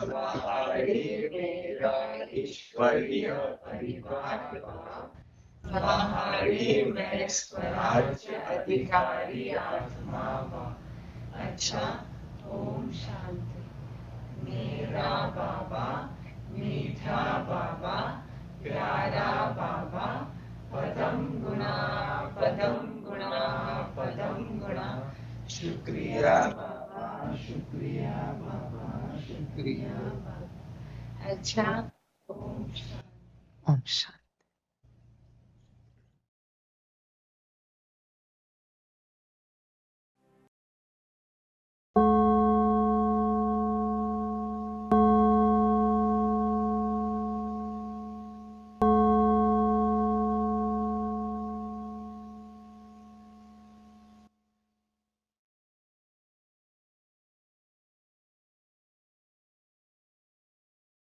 वाह रे मेरा ईश्वरीय परिवार वाह, वाह रे मैं स्वराज्य अधिकारी आत्मा वाह। अच्छा, ओम शांति। मेरा बाबा, मीठा बाबा, प्यारा बाबा, पदम गुणा, पदम गुणा, पदम गुणा। शुक्रिया बाबा, शुक्रिया बाबा, शुक्रिया बाबा। अच्छा, ओम शांति। ओम शांति।